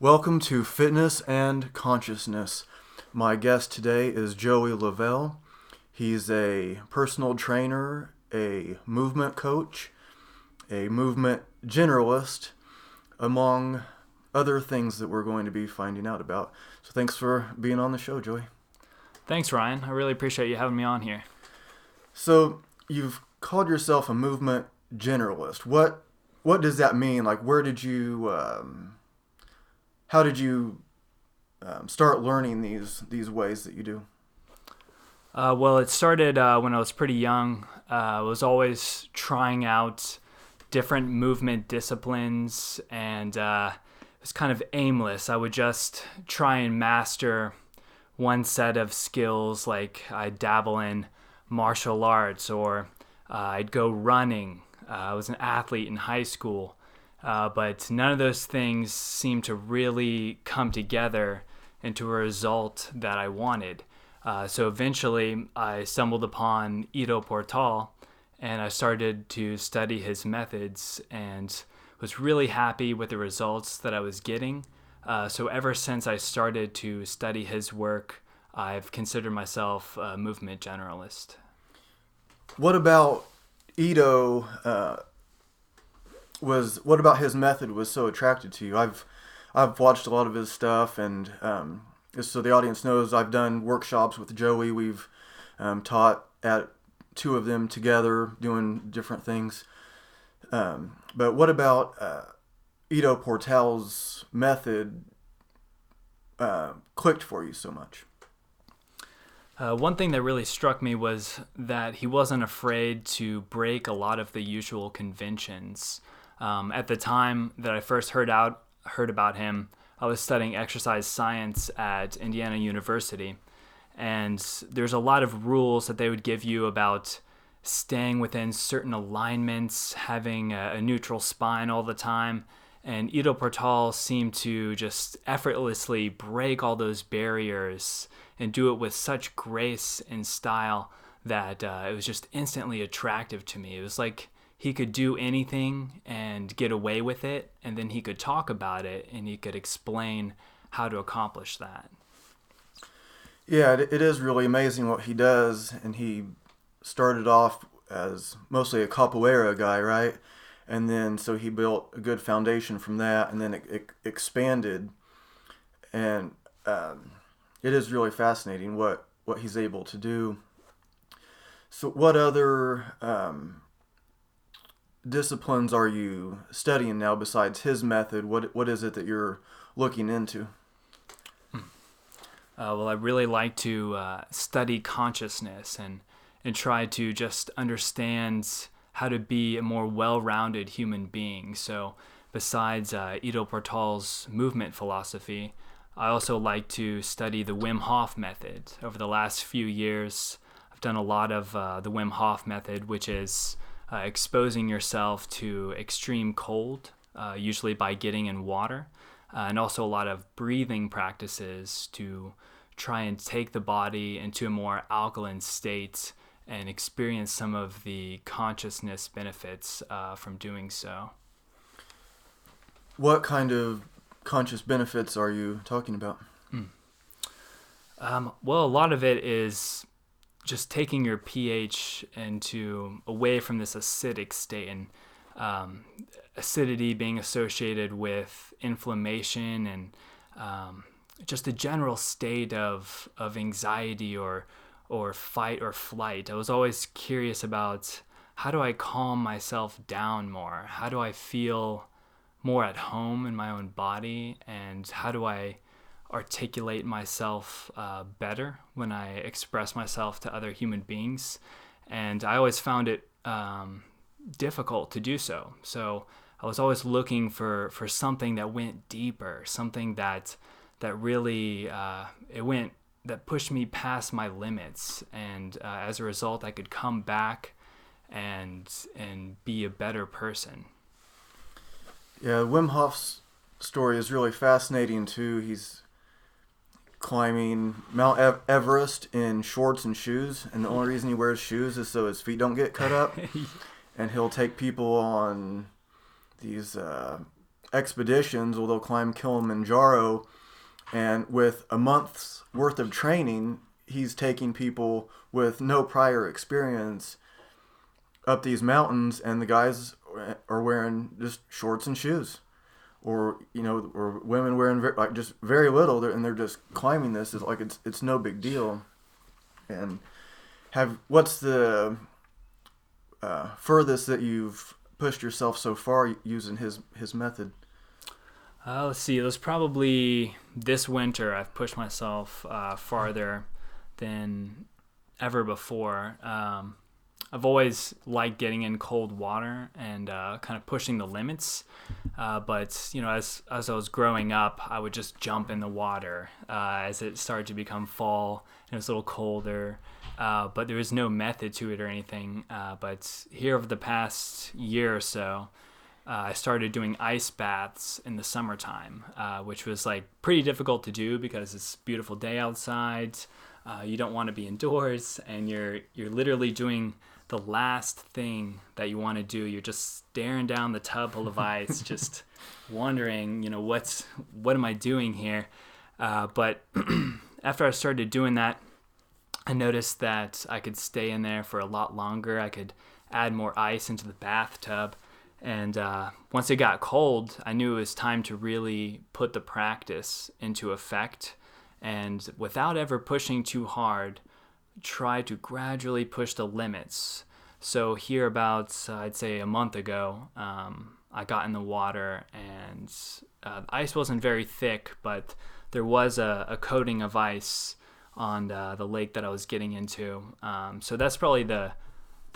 Welcome to Fitness and Consciousness. My guest today is Joey Leveille. He's a personal trainer, a movement coach, a movement generalist, among other things that we're going to be finding out about. So thanks for being on the show, Joey. Thanks, Ryan. I really appreciate you having me on here. So you've called yourself a movement generalist. What does that mean? Like, where did you how did you start learning these ways that you do? Well, it started when I was pretty young. I was always trying out different movement disciplines, and it was kind of aimless. I would just try and master one set of skills, like I'd dabble in martial arts, or I'd go running. I was an athlete in high school. But none of those things seemed to really come together into a result that I wanted. So eventually I stumbled upon Ido Portal, and I started to study his methods and was really happy with the results that I was getting. So ever since I started to study his work, I've considered myself a movement generalist. What about Ido? What about his method was so attractive to you? I've watched a lot of his stuff, and just so the audience knows, I've done workshops with Joey. We've taught at two of them together, doing different things. But what about Ido Portal's method clicked for you so much? One thing that really struck me was that he wasn't afraid to break a lot of the usual conventions. At the time that I first heard about him, I was studying exercise science at Indiana University, and there's a lot of rules that they would give you about staying within certain alignments, having a neutral spine all the time, and Ido Portal seemed to just effortlessly break all those barriers and do it with such grace and style that it was just instantly attractive to me. It was like he could do anything and get away with it, and then he could talk about it and he could explain how to accomplish that. Yeah, it is really amazing what he does, and he started off as mostly a capoeira guy, right? And then so he built a good foundation from that, and then it expanded, and it is really fascinating what he's able to do. So what other disciplines are you studying now besides his method? What is it that you're looking into? Well, I really like to study consciousness and try to just understand how to be a more well-rounded human being. So besides Ido Portal's movement philosophy, I also like to study the Wim Hof method. Over the last few years, I've done a lot of the Wim Hof method, which is exposing yourself to extreme cold, usually by getting in water, and also a lot of breathing practices to try and take the body into a more alkaline state and experience some of the consciousness benefits from doing so. What kind of conscious benefits are you talking about? Well, a lot of it is just taking your pH away from this acidic state, and acidity being associated with inflammation and just a general state of anxiety or fight or flight. I was always curious about, how do I calm myself down more? How do I feel more at home in my own body? And how do I articulate myself better when I express myself to other human beings? And I always found it difficult to do so. So I was always looking for something that went deeper, something that really that pushed me past my limits, and as a result, I could come back and be a better person. Yeah, Wim Hof's story is really fascinating too. He's climbing Mount Everest in shorts and shoes, and the only reason he wears shoes is so his feet don't get cut up. And he'll take people on these expeditions, or they'll climb Kilimanjaro, and with a month's worth of training, he's taking people with no prior experience up these mountains, and the guys are wearing just shorts and shoes, or or women wearing just very little, and they're just climbing this. It's like it's no big deal. And what's the furthest that you've pushed yourself so far using his method? Let's see. It was probably this winter I've pushed myself farther than ever before. I've always liked getting in cold water and kind of pushing the limits. But as I was growing up, I would just jump in the water as it started to become fall and it was a little colder. But there was no method to it or anything. But here over the past year or so, I started doing ice baths in the summertime, which was like pretty difficult to do because it's a beautiful day outside. You don't want to be indoors, and you're literally doing the last thing that you want to do. You're just staring down the tub full of ice, just wondering, what am I doing here? But after I started doing that, I noticed that I could stay in there for a lot longer. I could add more ice into the bathtub. And once it got cold, I knew it was time to really put the practice into effect. And without ever pushing too hard, try to gradually push the limits. So here about, I'd say a month ago, I got in the water, and the ice wasn't very thick, but there was a coating of ice on the lake that I was getting into. So that's probably the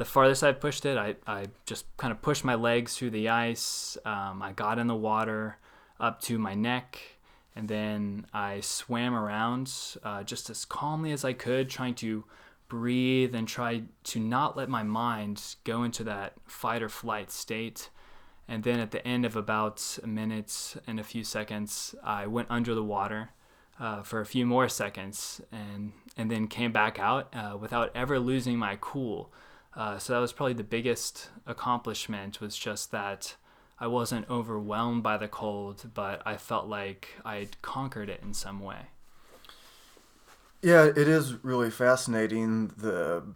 farthest I've pushed it. I just kind of pushed my legs through the ice. I got in the water up to my neck, and then I swam around just as calmly as I could, trying to breathe and try to not let my mind go into that fight or flight state. And then at the end of about a minute and a few seconds, I went under the water for a few more seconds and then came back out without ever losing my cool. So that was probably the biggest accomplishment, was just that I wasn't overwhelmed by the cold, but I felt like I had conquered it in some way. Yeah, it is really fascinating, because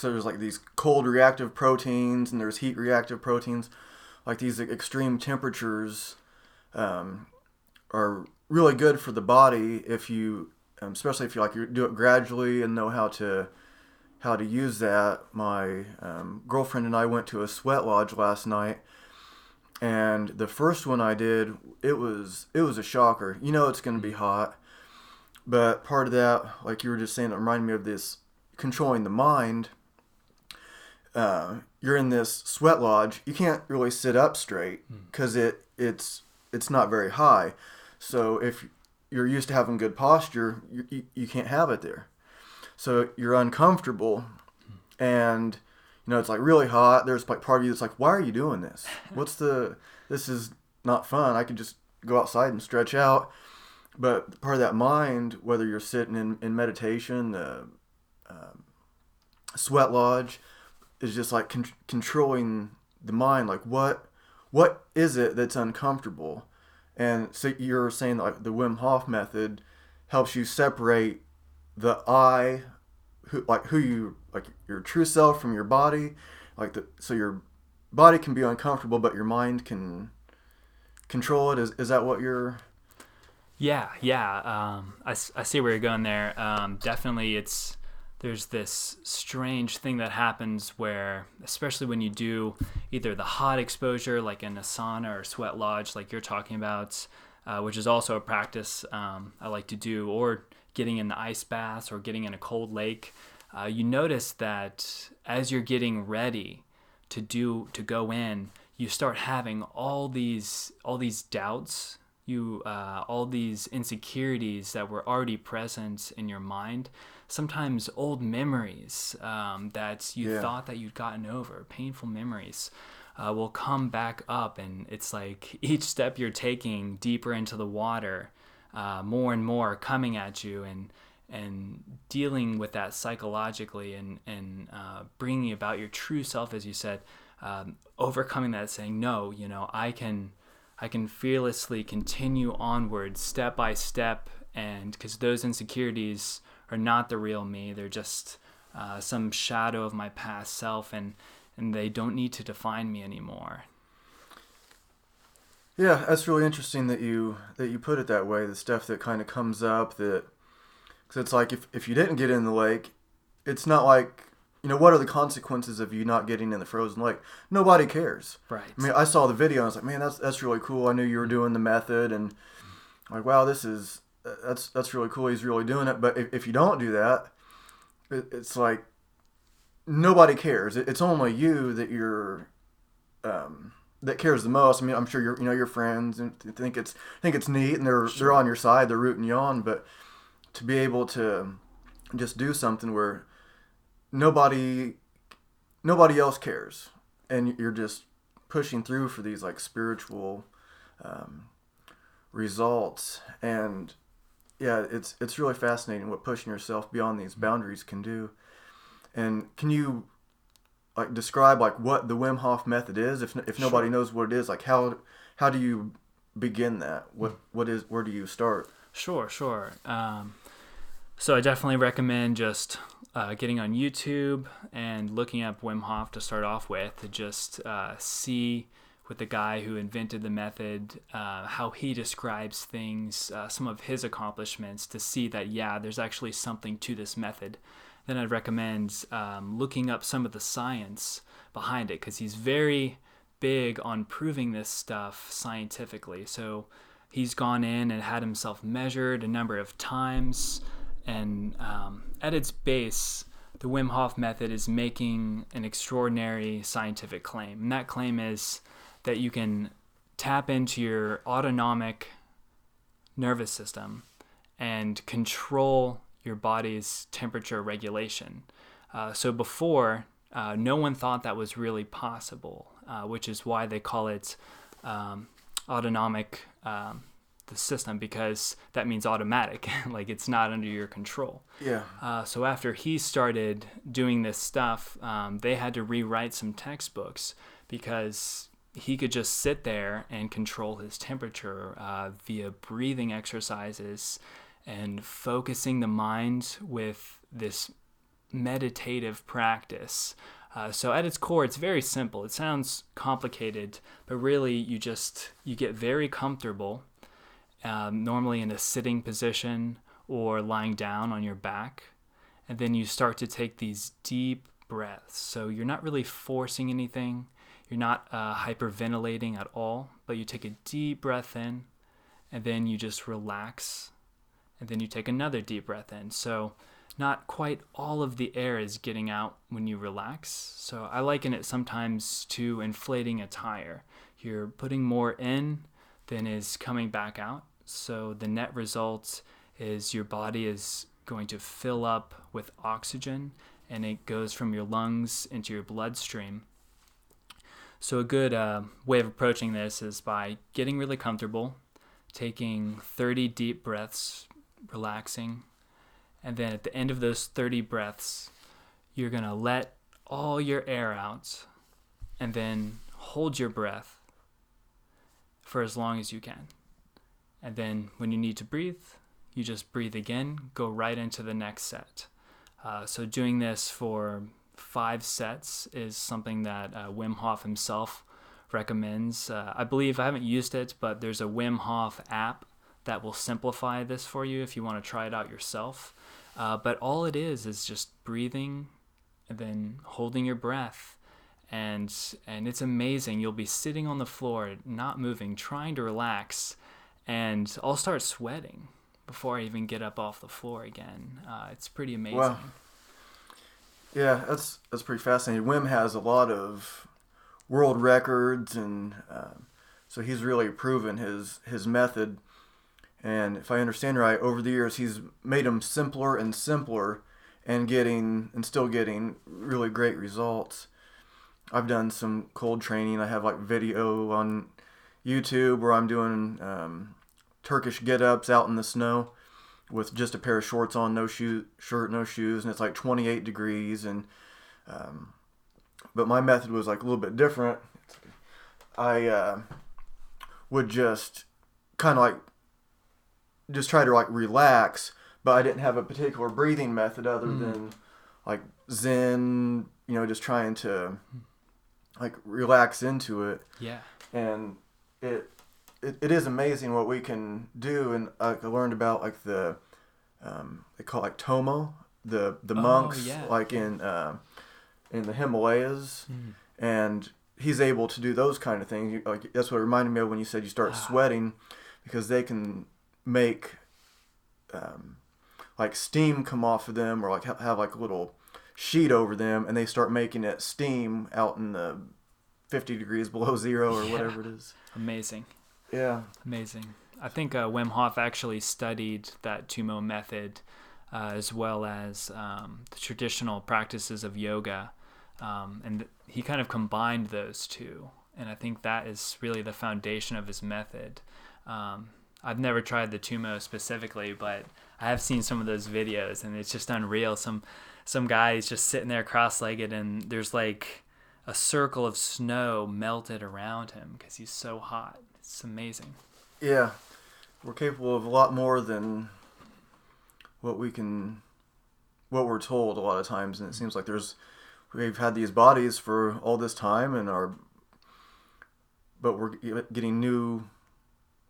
there's like these cold reactive proteins and there's heat reactive proteins. Like these extreme temperatures are really good for the body if you, especially if you do it gradually and know how to use that. My girlfriend and I went to a sweat lodge last night, and the first one I did, it was a shocker. It's going to be hot, but part of that, like you were just saying, it reminded me of this controlling the mind. You're in this sweat lodge, you can't really sit up straight because it's not very high. So if you're used to having good posture, you can't have it there. So you're uncomfortable, and it's like really hot. There's like part of you that's like, why are you doing this? This is not fun. I could just go outside and stretch out. But part of that mind, whether you're sitting in meditation, sweat lodge, is just like controlling the mind. Like what is it that's uncomfortable? And so you're saying that, like, the Wim Hof method helps you separate the I, who you, like, your true self from your body, so your body can be uncomfortable, but your mind can control it. Is that what you're? Yeah. I see where you're going there. Definitely, there's this strange thing that happens where, especially when you do either the hot exposure, like in a sauna or sweat lodge, like you're talking about, which is also a practice I like to do, or getting in the ice baths or getting in a cold lake, you notice that as you're getting ready to go in, you start having all these doubts, all these insecurities that were already present in your mind. Sometimes old memories that you thought that you'd gotten over, painful memories, will come back up, and it's like each step you're taking deeper into the water, more and more coming at you, and dealing with that psychologically, and bringing about your true self, as you said. overcoming that, saying, no, I can fearlessly continue onward step by step, and because those insecurities are not the real me, they're just some shadow of my past self, and they don't need to define me anymore. Yeah, that's really interesting that you put it that way. The stuff that kind of comes up, that because it's like if you didn't get in the lake, it's not like, what are the consequences of you not getting in the frozen lake? Nobody cares. Right. I mean, I saw the video and I was like, man, that's really cool. I knew you were doing the method, and like, wow, that's really cool. He's really doing it. But if you don't do that, it's like nobody cares. It's only you that cares the most. I mean, I'm sure your friends and think it's neat, and they're on your side, they're rooting you on. But to be able to just do something where nobody else cares, and you're just pushing through for these like spiritual results, and yeah, it's really fascinating what pushing yourself beyond these boundaries can do. And can you like describe like what the Wim Hof method is, if nobody knows what it is? Like how do you begin that? Where do you start? Sure. So I definitely recommend just getting on YouTube and looking up Wim Hof to start off with, to just see with the guy who invented the method, how he describes things, some of his accomplishments, to see that, yeah, there's actually something to this method. Then I'd recommend looking up some of the science behind it, because he's very big on proving this stuff scientifically. So he's gone in and had himself measured a number of times, and at its base, the Wim Hof method is making an extraordinary scientific claim. And that claim is that you can tap into your autonomic nervous system and control your body's temperature regulation. So before, no one thought that was really possible, which is why they call it autonomic the system, because that means automatic, like it's not under your control. Yeah. So after he started doing this stuff, they had to rewrite some textbooks, because he could just sit there and control his temperature via breathing exercises and focusing the mind with this meditative practice. So at its core, it's very simple. It sounds complicated, but really you get very comfortable, normally in a sitting position or lying down on your back. And then you start to take these deep breaths. So you're not really forcing anything. You're not hyperventilating at all, but you take a deep breath in, and then you just relax, and then you take another deep breath in. So not quite all of the air is getting out when you relax. So I liken it sometimes to inflating a tire. You're putting more in than is coming back out. So the net result is your body is going to fill up with oxygen, and it goes from your lungs into your bloodstream. So a good way of approaching this is by getting really comfortable, taking 30 deep breaths, relaxing, and then at the end of those 30 breaths, you're going to let all your air out, and then hold your breath for as long as you can. And then when you need to breathe, you just breathe again, go right into the next set. So doing this for 5 sets is something that Wim Hof himself recommends. I believe, I haven't used it, but there's a Wim Hof app that will simplify this for you if you want to try it out yourself. But all it is just breathing and then holding your breath. And it's amazing. You'll be sitting on the floor, not moving, trying to relax, and I'll start sweating before I even get up off the floor again. It's pretty amazing. Wow. Yeah, that's pretty fascinating. Wim has a lot of world records, and so he's really proven his method. And if I understand right, over the years he's made them simpler and simpler, and still getting really great results. I've done some cold training. I have like video on YouTube where I'm doing Turkish get-ups out in the snow with just a pair of shorts on, no shirt, no shoes, and it's like 28 degrees, and but my method was like a little bit different. I would just kind of like just try to like relax, but I didn't have a particular breathing method other than like Zen, just trying to like relax into it. Yeah. And it is amazing what we can do. And I learned about like they call it like Tomo, the monks like in the Himalayas, and he's able to do those kind of things. Like that's what it reminded me of when you said you start sweating, because they can make like steam come off of them, or like have like a little sheet over them, and they start making it steam out in the 50 degrees below zero or whatever it is. Amazing. Yeah. Amazing. I think Wim Hof actually studied that Tumo method as well as the traditional practices of yoga. And he kind of combined those two. And I think that is really the foundation of his method. I've never tried the Tumo specifically, but I have seen some of those videos, and it's just unreal. Some guy is just sitting there cross-legged, and there's like a circle of snow melted around him because he's so hot. It's amazing. Yeah. We're capable of a lot more than what we're told a lot of times, and it seems like we've had these bodies for all this time, but we're getting new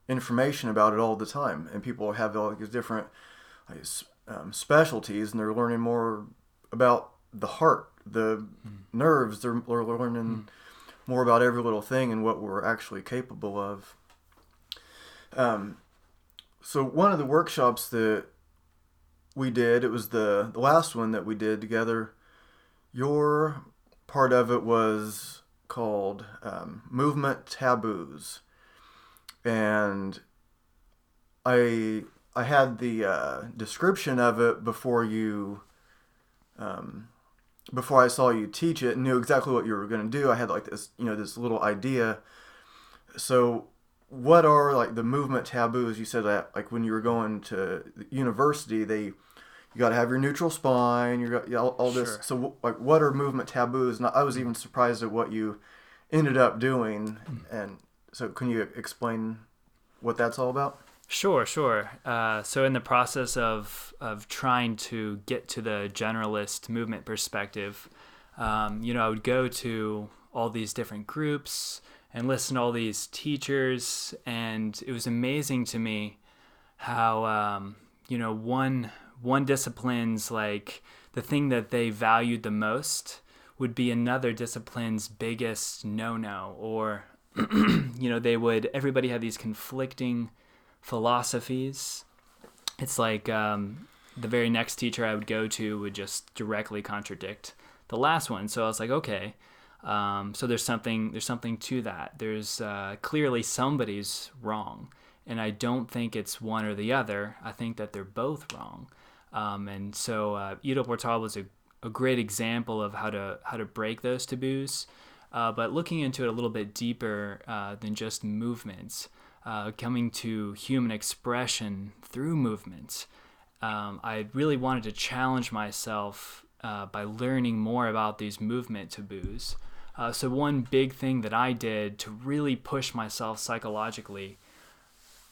information about it all the time, and people have all these different specialties, and they're learning more about the heart, the nerves. They're learning more about every little thing and what we're actually capable of. So one of the workshops that we did, it was the last one that we did together. Your part of it was called Movement Taboos. And I had the description of it before I saw you teach it, and knew exactly what you were going to do. I had like this, this little idea. So what are like the movement taboos? You said that like when you were going to university, you got to have your neutral spine. You got all this. Sure. So like, what are movement taboos? And I was even surprised at what you ended up doing. And so can you explain what that's all about? Sure. So in the process of trying to get to the generalist movement perspective, I would go to all these different groups and listen to all these teachers, and it was amazing to me how one discipline's like the thing that they valued the most would be another discipline's biggest no-no, or everybody had these conflicting philosophies. It's like the very next teacher I would go to would just directly contradict the last one. So I was like, okay, so there's something to that. There's clearly somebody's wrong, and I don't think it's one or the other. I think that they're both wrong. And so Ido Portal was a great example of how to break those taboos. But looking into it a little bit deeper than just movements, coming to human expression through movements, I really wanted to challenge myself by learning more about these movement taboos. So one big thing that I did to really push myself psychologically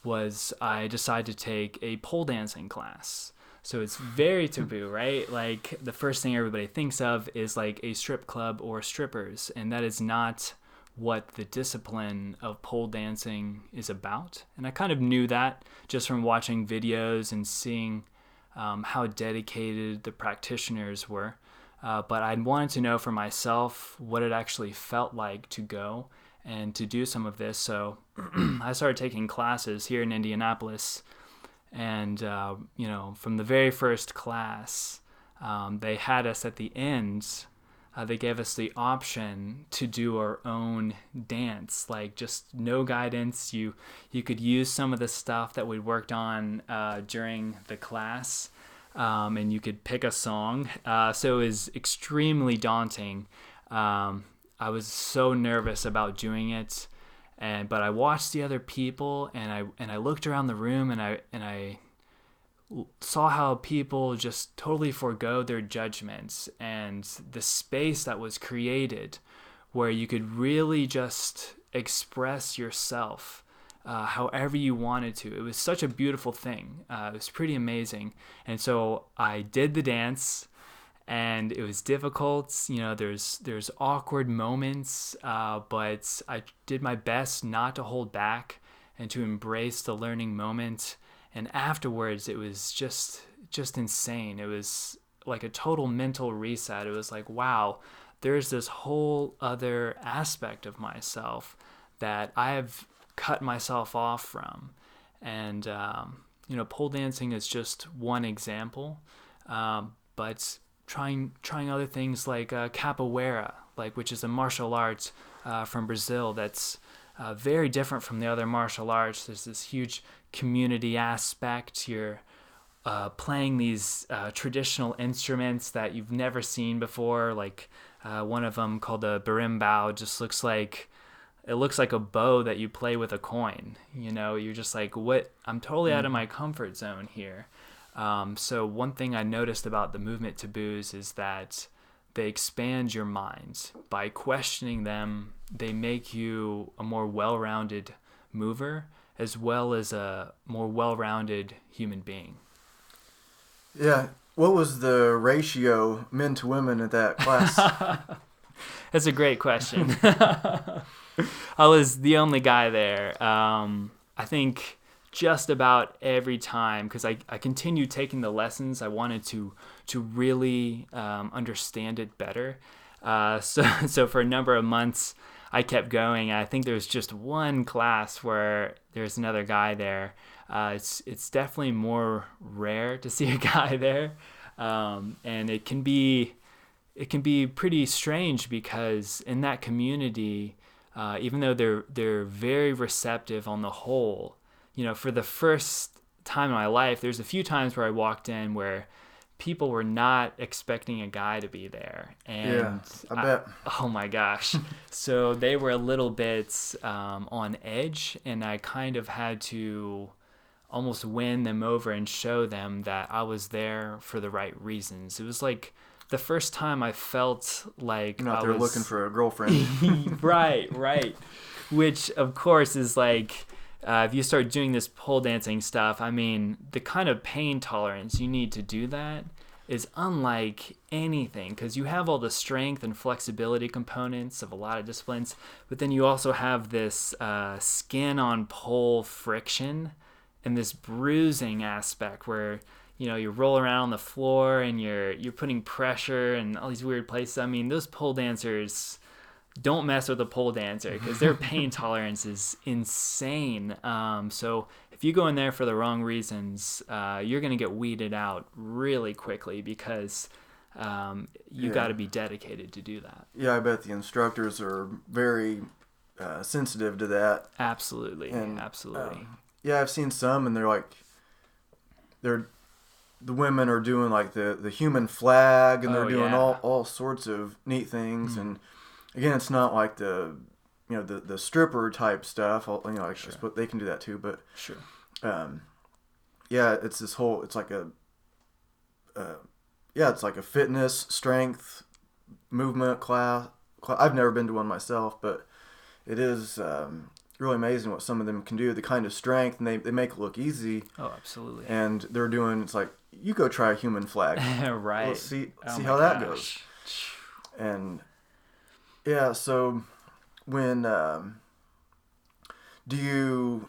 was I decided to take a pole dancing class. So it's very taboo, right? Like the first thing everybody thinks of is like a strip club or strippers, and that is not what the discipline of pole dancing is about. And I kind of knew that just from watching videos and seeing how dedicated the practitioners were. But I wanted to know for myself what it actually felt like to go and to do some of this. So I started taking classes here in Indianapolis. And, from the very first class, they had us at the end, they gave us the option to do our own dance, like just no guidance. You could use some of the stuff that we worked on during the class, and you could pick a song. So it was extremely daunting. I was so nervous about doing it. But I watched the other people, and I looked around the room, and I saw how people just totally forgo their judgments, and the space that was created where you could really just express yourself however you wanted to. It was such a beautiful thing. It was pretty amazing. And so I did the dance, and it was difficult. There's awkward moments, but I did my best not to hold back and to embrace the learning moment. And afterwards, it was just insane. It was like a total mental reset. It was like, wow, there's this whole other aspect of myself that I have cut myself off from. And, pole dancing is just one example. But trying other things like capoeira, which is a martial art from Brazil that's very different from the other martial arts. There's this huge community aspect. You're playing these traditional instruments that you've never seen before, one of them called the berimbau looks like a bow that you play with a coin. You're just like, what? I'm totally out of my comfort zone here. So one thing I noticed about the movement taboos is that they expand your mind. By questioning them, they make you a more well-rounded mover as well as a more well-rounded human being. Yeah. What was the ratio men to women at that class? That's a great question. I was the only guy there. I think just about every time, because I continued taking the lessons. I wanted to really understand it better. So for a number of months, I kept going. I think there was just one class where there's another guy there. It's definitely more rare to see a guy there, and it can be pretty strange because in that community, even though they're very receptive on the whole, for the first time in my life, there's a few times where I walked in where people were not expecting a guy to be there. And I bet. Oh my gosh. So they were a little bit on edge, and I kind of had to almost win them over and show them that I was there for the right reasons. It was like the first time I felt like You're not there looking for a girlfriend. Right. Which, of course, is like, if you start doing this pole dancing stuff, I mean, the kind of pain tolerance you need to do that is unlike anything, because you have all the strength and flexibility components of a lot of disciplines, but then you also have this skin on pole friction and this bruising aspect where you roll around on the floor and you're putting pressure in all these weird places. I mean, those pole dancers, don't mess with a pole dancer because their pain tolerance is insane. So if you go in there for the wrong reasons, you're going to get weeded out really quickly because you got to be dedicated to do that. Yeah, I bet the instructors are very sensitive to that. Absolutely. Yeah, I've seen some, and the women are doing like the human flag, and they're doing all sorts of neat things. And again, it's not like the stripper type stuff. I suppose they can do that too, but sure. It's this whole. It's like it's like a fitness, strength, movement class. I've never been to one myself, but it is really amazing what some of them can do. The kind of strength, and they make it look easy. Oh, absolutely. And they're doing. It's like, you go try a human flag. Right. Let's see how that goes. And yeah, so when do you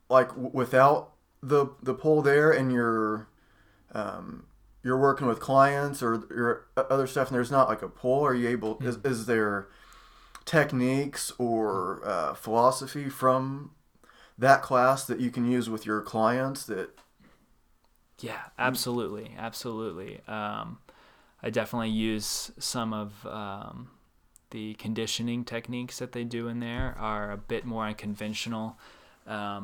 without the pole there, and you're working with clients or your other stuff, and there's not like a pole? Are you able? Is there techniques or philosophy from that class that you can use with your clients? Yeah, absolutely. I definitely use some of the conditioning techniques that they do in there are a bit more unconventional. I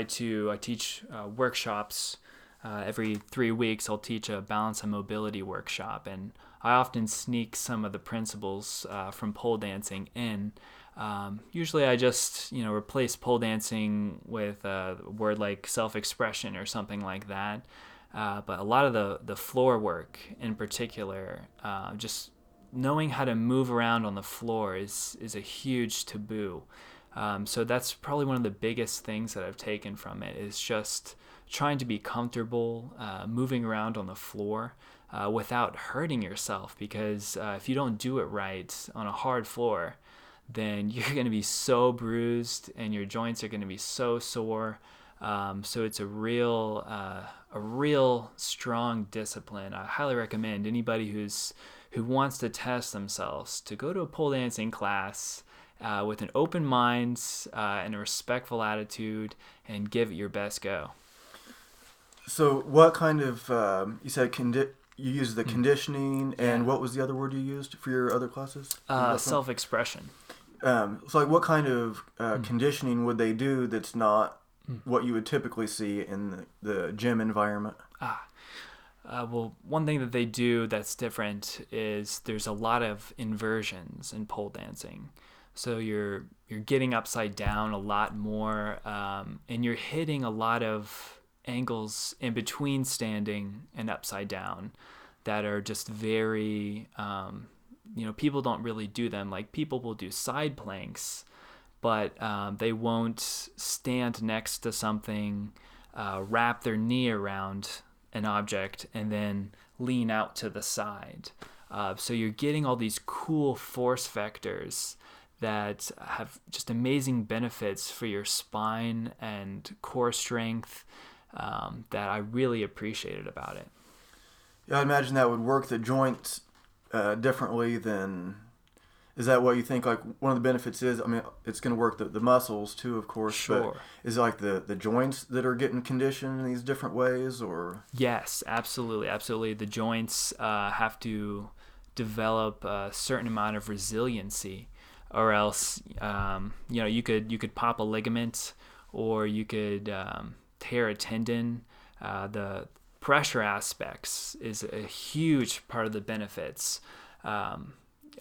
teach workshops. Every 3 weeks, I'll teach a balance and mobility workshop, and I often sneak some of the principles from pole dancing in. Usually I just, replace pole dancing with a word like self-expression or something like that. But a lot of the floor work in particular, just knowing how to move around on the floor is a huge taboo. So that's probably one of the biggest things that I've taken from it is just trying to be comfortable moving around on the floor without hurting yourself. Because if you don't do it right on a hard floor, then you're going to be so bruised and your joints are going to be so sore. So it's a real strong discipline. I highly recommend anybody who wants to test themselves to go to a pole dancing class with an open mind and a respectful attitude and give it your best go. So what kind of, you said you used the conditioning, and what was the other word you used for your other classes? Self-expression. So like what kind of conditioning would they do that's not what you would typically see in the gym environment? Well, one thing that they do that's different is there's a lot of inversions in pole dancing. So you're getting upside down a lot more, and you're hitting a lot of angles in between standing and upside down that are just very, people don't really do them. Like people will do side planks, but they won't stand next to something, wrap their knee around an object, and then lean out to the side. So you're getting all these cool force vectors that have just amazing benefits for your spine and core strength that I really appreciated about it. Yeah, I imagine that would work the joints differently than... Is that what you think? Like one of the benefits is, I mean, it's going to work the muscles too, of course. Sure. But is it like the joints that are getting conditioned in these different ways, or? Yes, absolutely. The joints have to develop a certain amount of resiliency, or else, you could pop a ligament, or you could tear a tendon. The pressure aspects is a huge part of the benefits.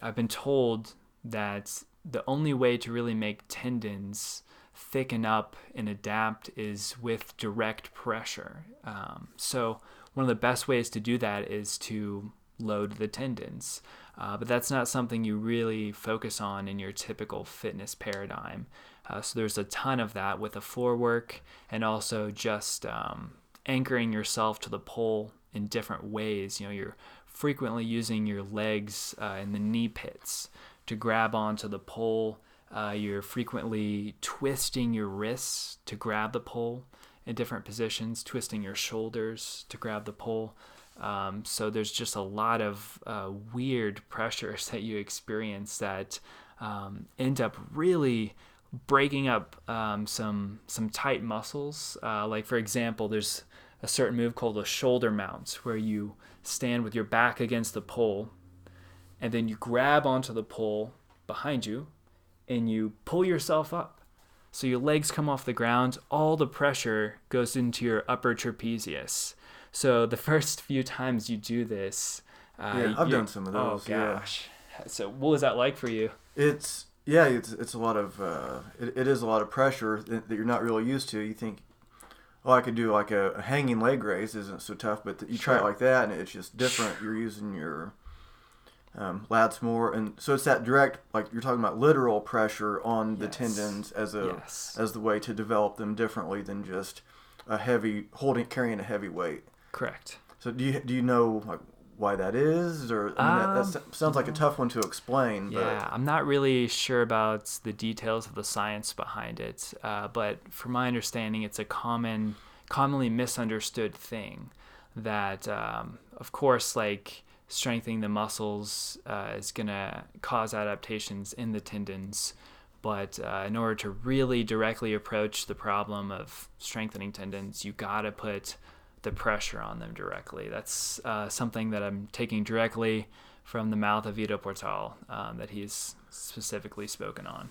I've been told that the only way to really make tendons thicken up and adapt is with direct pressure. So one of the best ways to do that is to load the tendons. But that's not something you really focus on in your typical fitness paradigm. So there's a ton of that with the floor work, and also just anchoring yourself to the pole in different ways. You're frequently using your legs in the knee pits to grab onto the pole. You're frequently twisting your wrists to grab the pole in different positions, twisting your shoulders to grab the pole. So there's just a lot of weird pressures that you experience that end up really breaking up some tight muscles. Like for example, there's a certain move called a shoulder mount, where you stand with your back against the pole, and then you grab onto the pole behind you, and you pull yourself up. So your legs come off the ground, all the pressure goes into your upper trapezius. So the first few times you do this... I've done some of those. Oh, gosh. Yeah. So what was that like for you? It's a lot of... it is a lot of pressure that you're not really used to. You think, I could do like a hanging leg raise, isn't so tough, but you try it like that, and it's just different. You're using your lats more, and so it's that direct, like you're talking about, literal pressure on the tendons as the way to develop them differently than just carrying a heavy weight. Correct. So do you know like why that is, or that sounds like a tough one to explain? Yeah, I'm not really sure about the details of the science behind it, but from my understanding, it's a commonly misunderstood thing that, of course, like strengthening the muscles is gonna cause adaptations in the tendons, but in order to really directly approach the problem of strengthening tendons, you gotta put the pressure on them directly. That's something that I'm taking directly from the mouth of Ido Portal that he's specifically spoken on.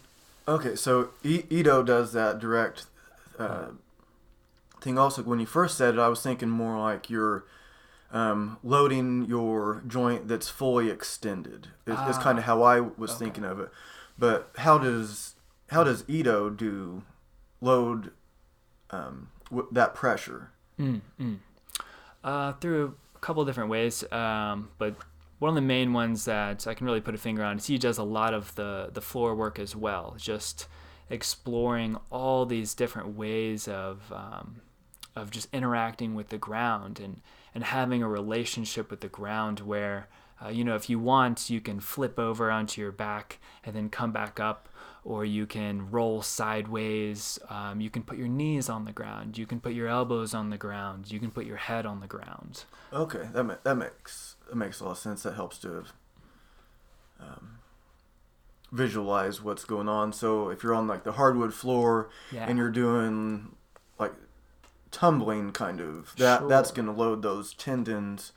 Okay, so Ido does that direct thing also. When you first said it, I was thinking more like you're loading your joint that's fully extended. It's kind of how I was thinking of it. But how does Ito do load that pressure? Mm, mm. Through a couple of different ways, but one of the main ones that I can really put a finger on is he does a lot of the floor work as well, just exploring all these different ways of just interacting with the ground and having a relationship with the ground where if you want, you can flip over onto your back and then come back up, or you can roll sideways. You can put your knees on the ground. You can put your elbows on the ground. You can put your head on the ground. Okay, that makes a lot of sense. That helps to visualize what's going on. So if you're on like the hardwood floor Yeah. and you're doing like tumbling kind of, that's Sure. going to load those tendons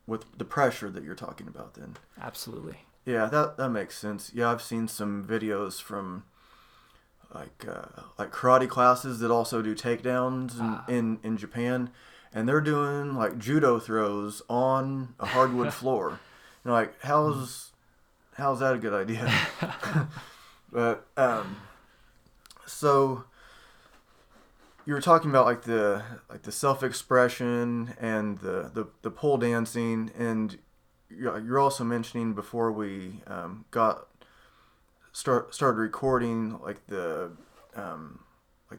with the pressure that you're talking about then. Absolutely. Yeah, that makes sense. Yeah, I've seen some videos from like karate classes that also do takedowns in Japan, and they're doing like judo throws on a hardwood floor. Like how's that a good idea? But so you were talking about like the self-expression and the pole dancing, and you're also mentioning before we started recording like the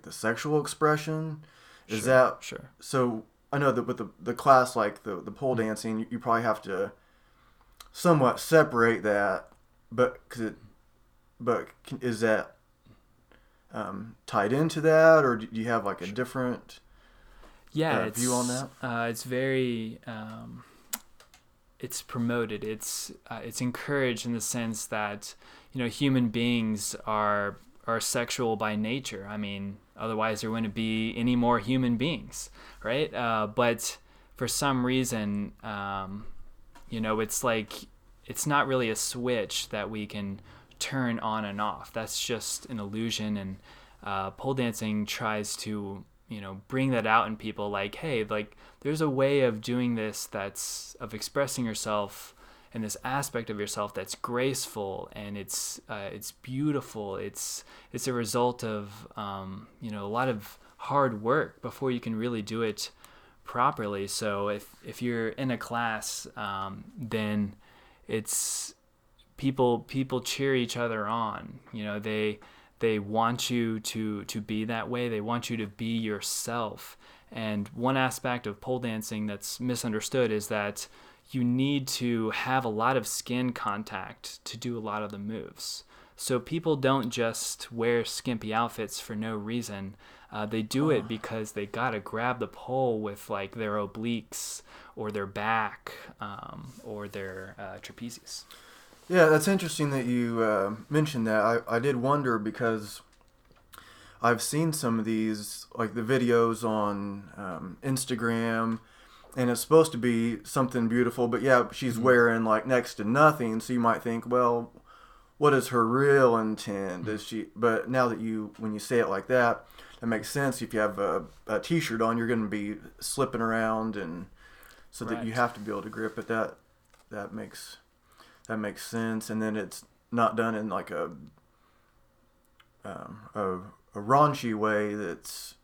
sexual expression. Is Sure. that Sure. so? I know that with the class like the pole dancing, you probably have to somewhat separate that, but is that tied into that, or do you have like a different Yeah, view on that? it's very it's promoted. It's encouraged in the sense that human beings are sexual by nature. I mean, otherwise there wouldn't be any more human beings, right? But for some reason, it's like it's not really a switch that we can turn on and off. That's just an illusion, and pole dancing tries to bring that out in people, like, hey, like there's a way of doing this, that's of expressing yourself and this aspect of yourself that's graceful, and it's beautiful. It's a result of a lot of hard work before you can really do it properly. So if you're in a class, then it's people cheer each other on. They want you to be that way. They want you to be yourself. And one aspect of pole dancing that's misunderstood is that you need to have a lot of skin contact to do a lot of the moves. So people don't just wear skimpy outfits for no reason. They do it because they gotta grab the pole with like their obliques or their back, or their trapezius. Yeah, that's interesting that you mentioned that. I did wonder because I've seen some of these, like the videos on Instagram, and it's supposed to be something beautiful, but yeah, she's wearing like next to nothing, so you might think, well, what is her real intent? Is she? But now that when you say it like that, that makes sense. If you have a t-shirt on, you're going to be slipping around, and so that you Right. have to be able to grip it. That makes sense. And then it's not done in like a raunchy way. It's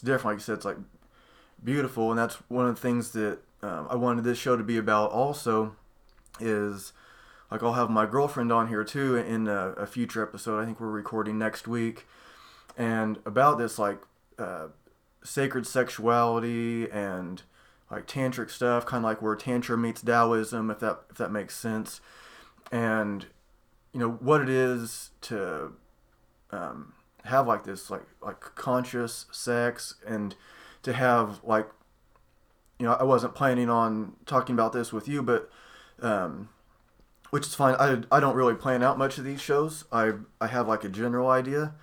different. Like you said, it's like beautiful, and that's one of the things that I wanted this show to be about. Also, is like I'll have my girlfriend on here too in a future episode. I think we're recording next week, and about this like sacred sexuality and like tantric stuff, kind of like where Tantra meets Taoism, if that makes sense, and what it is to have like this like conscious sex, and to have like I wasn't planning on talking about this with you, but which is fine. I don't really plan out much of these shows. I have like a general idea.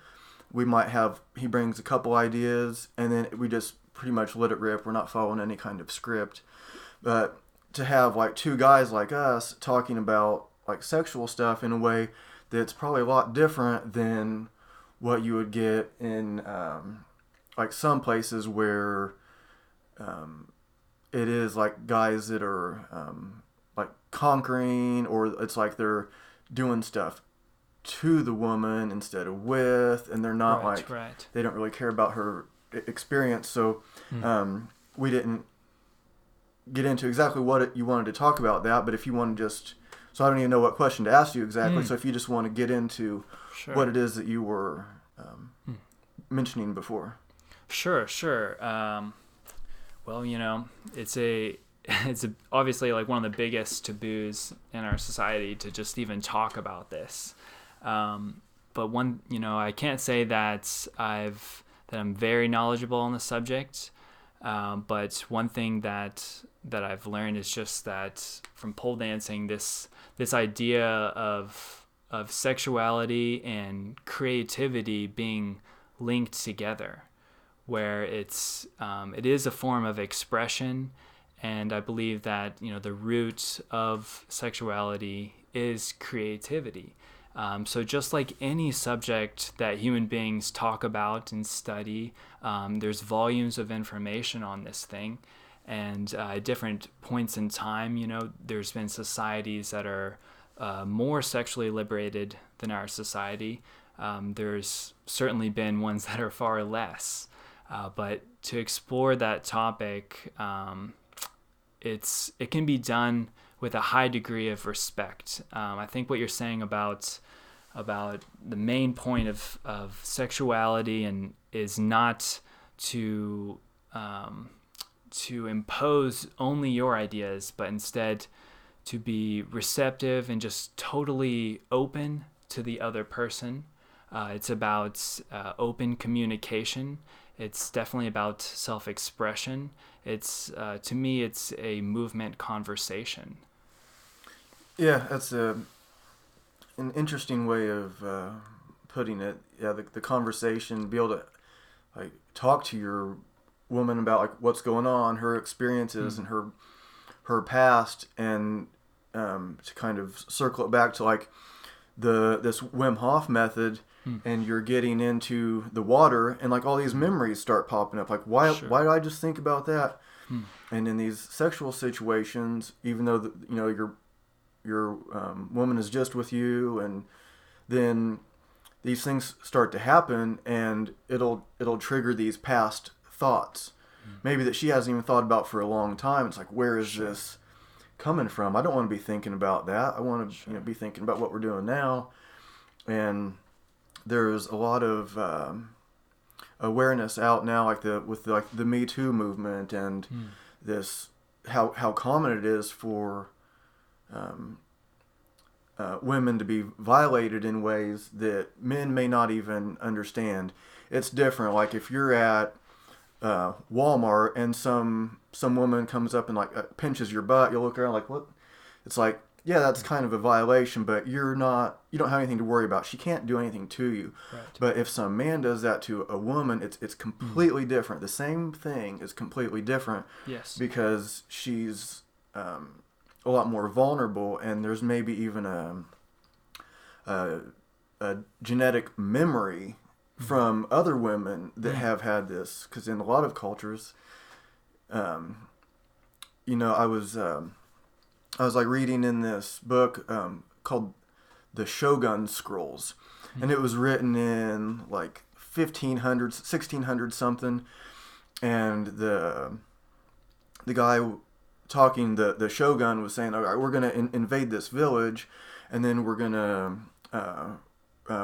He brings a couple ideas, and then we just pretty much let it rip. We're not following any kind of script. But to have like two guys like us talking about like sexual stuff in a way that's probably a lot different than what you would get in like some places where it is like guys that are like conquering, or it's like they're doing stuff to the woman instead of with, and they're not right. they don't really care about her experience. So we didn't get into exactly what you wanted to talk about that, but if you want to just, so I don't even know what question to ask you exactly. So if you just want to get into what it is that you were mentioning before. Sure. Well, it's obviously like one of the biggest taboos in our society to just even talk about this. But one, I can't say that I'm very knowledgeable on the subject. But one thing that I've learned is just that from pole dancing, this idea of sexuality and creativity being linked together, where it is a form of expression, and I believe that the root of sexuality is creativity. So just like any subject that human beings talk about and study, there's volumes of information on this thing, and at different points in time, there's been societies that are more sexually liberated than our society. There's certainly been ones that are far less. But to explore that topic, it can be done with a high degree of respect. I think what you're saying about the main point of sexuality and is not to impose only your ideas, but instead to be receptive and just totally open to the other person. It's about open communication. It's definitely about self-expression. It's to me, it's a movement conversation. Yeah, that's an interesting way of putting it. Yeah, the conversation, be able to like talk to your woman about like what's going on, her experiences and her past, and to kind of circle it back to like this Wim Hof method. And you're getting into the water, and like all these memories start popping up. Like, why did I just think about that? And in these sexual situations, even though your woman is just with you, and then these things start to happen, and it'll trigger these past thoughts, maybe that she hasn't even thought about for a long time. It's like, where is this coming from? I don't want to be thinking about that. I want to be thinking about what we're doing now, and there's a lot of awareness out now, like with the Me Too movement, and this how common it is for women to be violated in ways that men may not even understand. It's different. Like if you're at Walmart and some woman comes up and like pinches your butt, you'll look around like, what? It's like, yeah, that's kind of a violation, but you don't have anything to worry about. She can't do anything to you. Right. But if some man does that to a woman, it's completely different. The same thing is completely different. Yes. Because she's a lot more vulnerable, and there's maybe even a genetic memory from other women that have had this. Because in a lot of cultures, I was like reading in this book called The Shogun Scrolls, and it was written in like 1500s, 1600 something, and the guy talking, the shogun was saying, all right, we're going to invade this village, and then we're going to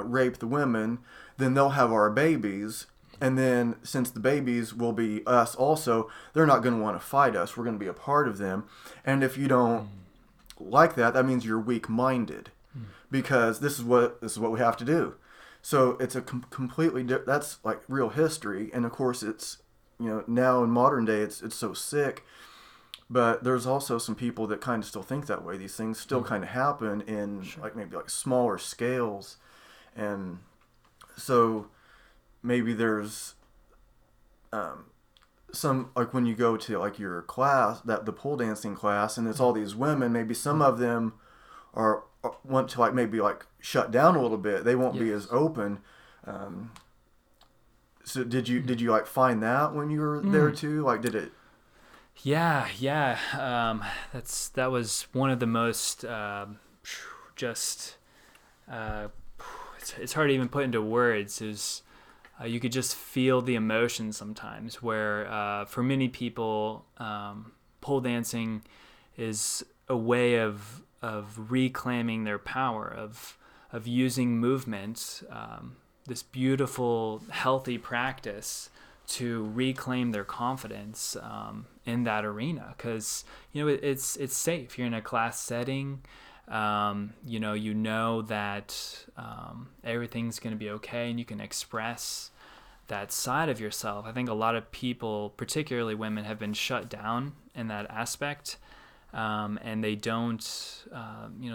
rape the women, then they'll have our babies, and then since the babies will be us also, they're not going to want to fight us. We're going to be a part of them, and if you don't like that means you're weak-minded, because this is what we have to do. So it's a completely that's like real history, and of course it's now in modern day it's so sick, but there's also some people that kind of still think that way. These things still kind of happen in like maybe like smaller scales, and so maybe there's some, like when you go to like your class, that the pole dancing class, and it's all these women, maybe some of them want to like maybe like shut down a little bit. They won't be as open. So did you like find that when you were there too? Like did it? Yeah. That was one of the most it's hard to even put into words. Is you could just feel the emotion sometimes. Where for many people, pole dancing is a way of reclaiming their power, of using movement, this beautiful, healthy practice to reclaim their confidence in that arena. Because it's safe. You're in a class setting. You know that everything's going to be okay, and you can express that side of yourself. I think a lot of people, particularly women, have been shut down in that aspect, and they don't.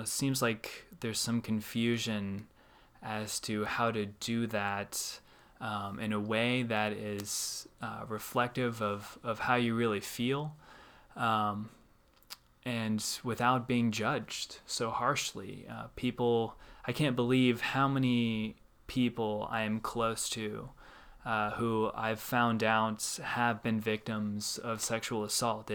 Seems like there's some confusion as to how to do that in a way that is reflective of how you really feel. And without being judged so harshly. I can't believe how many people I am close to who I've found out have been victims of sexual assault.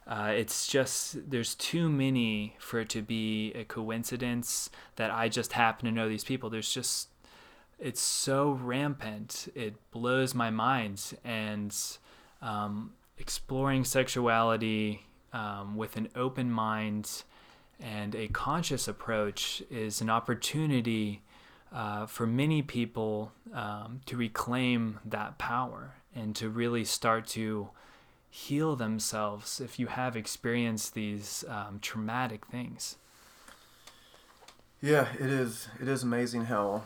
It's just, there's too many for it to be a coincidence that I just happen to know these people. It's so rampant. It blows my mind. And exploring sexuality with an open mind and a conscious approach is an opportunity for many people to reclaim that power and to really start to heal themselves if you have experienced these traumatic things. Yeah, it is. It is amazing how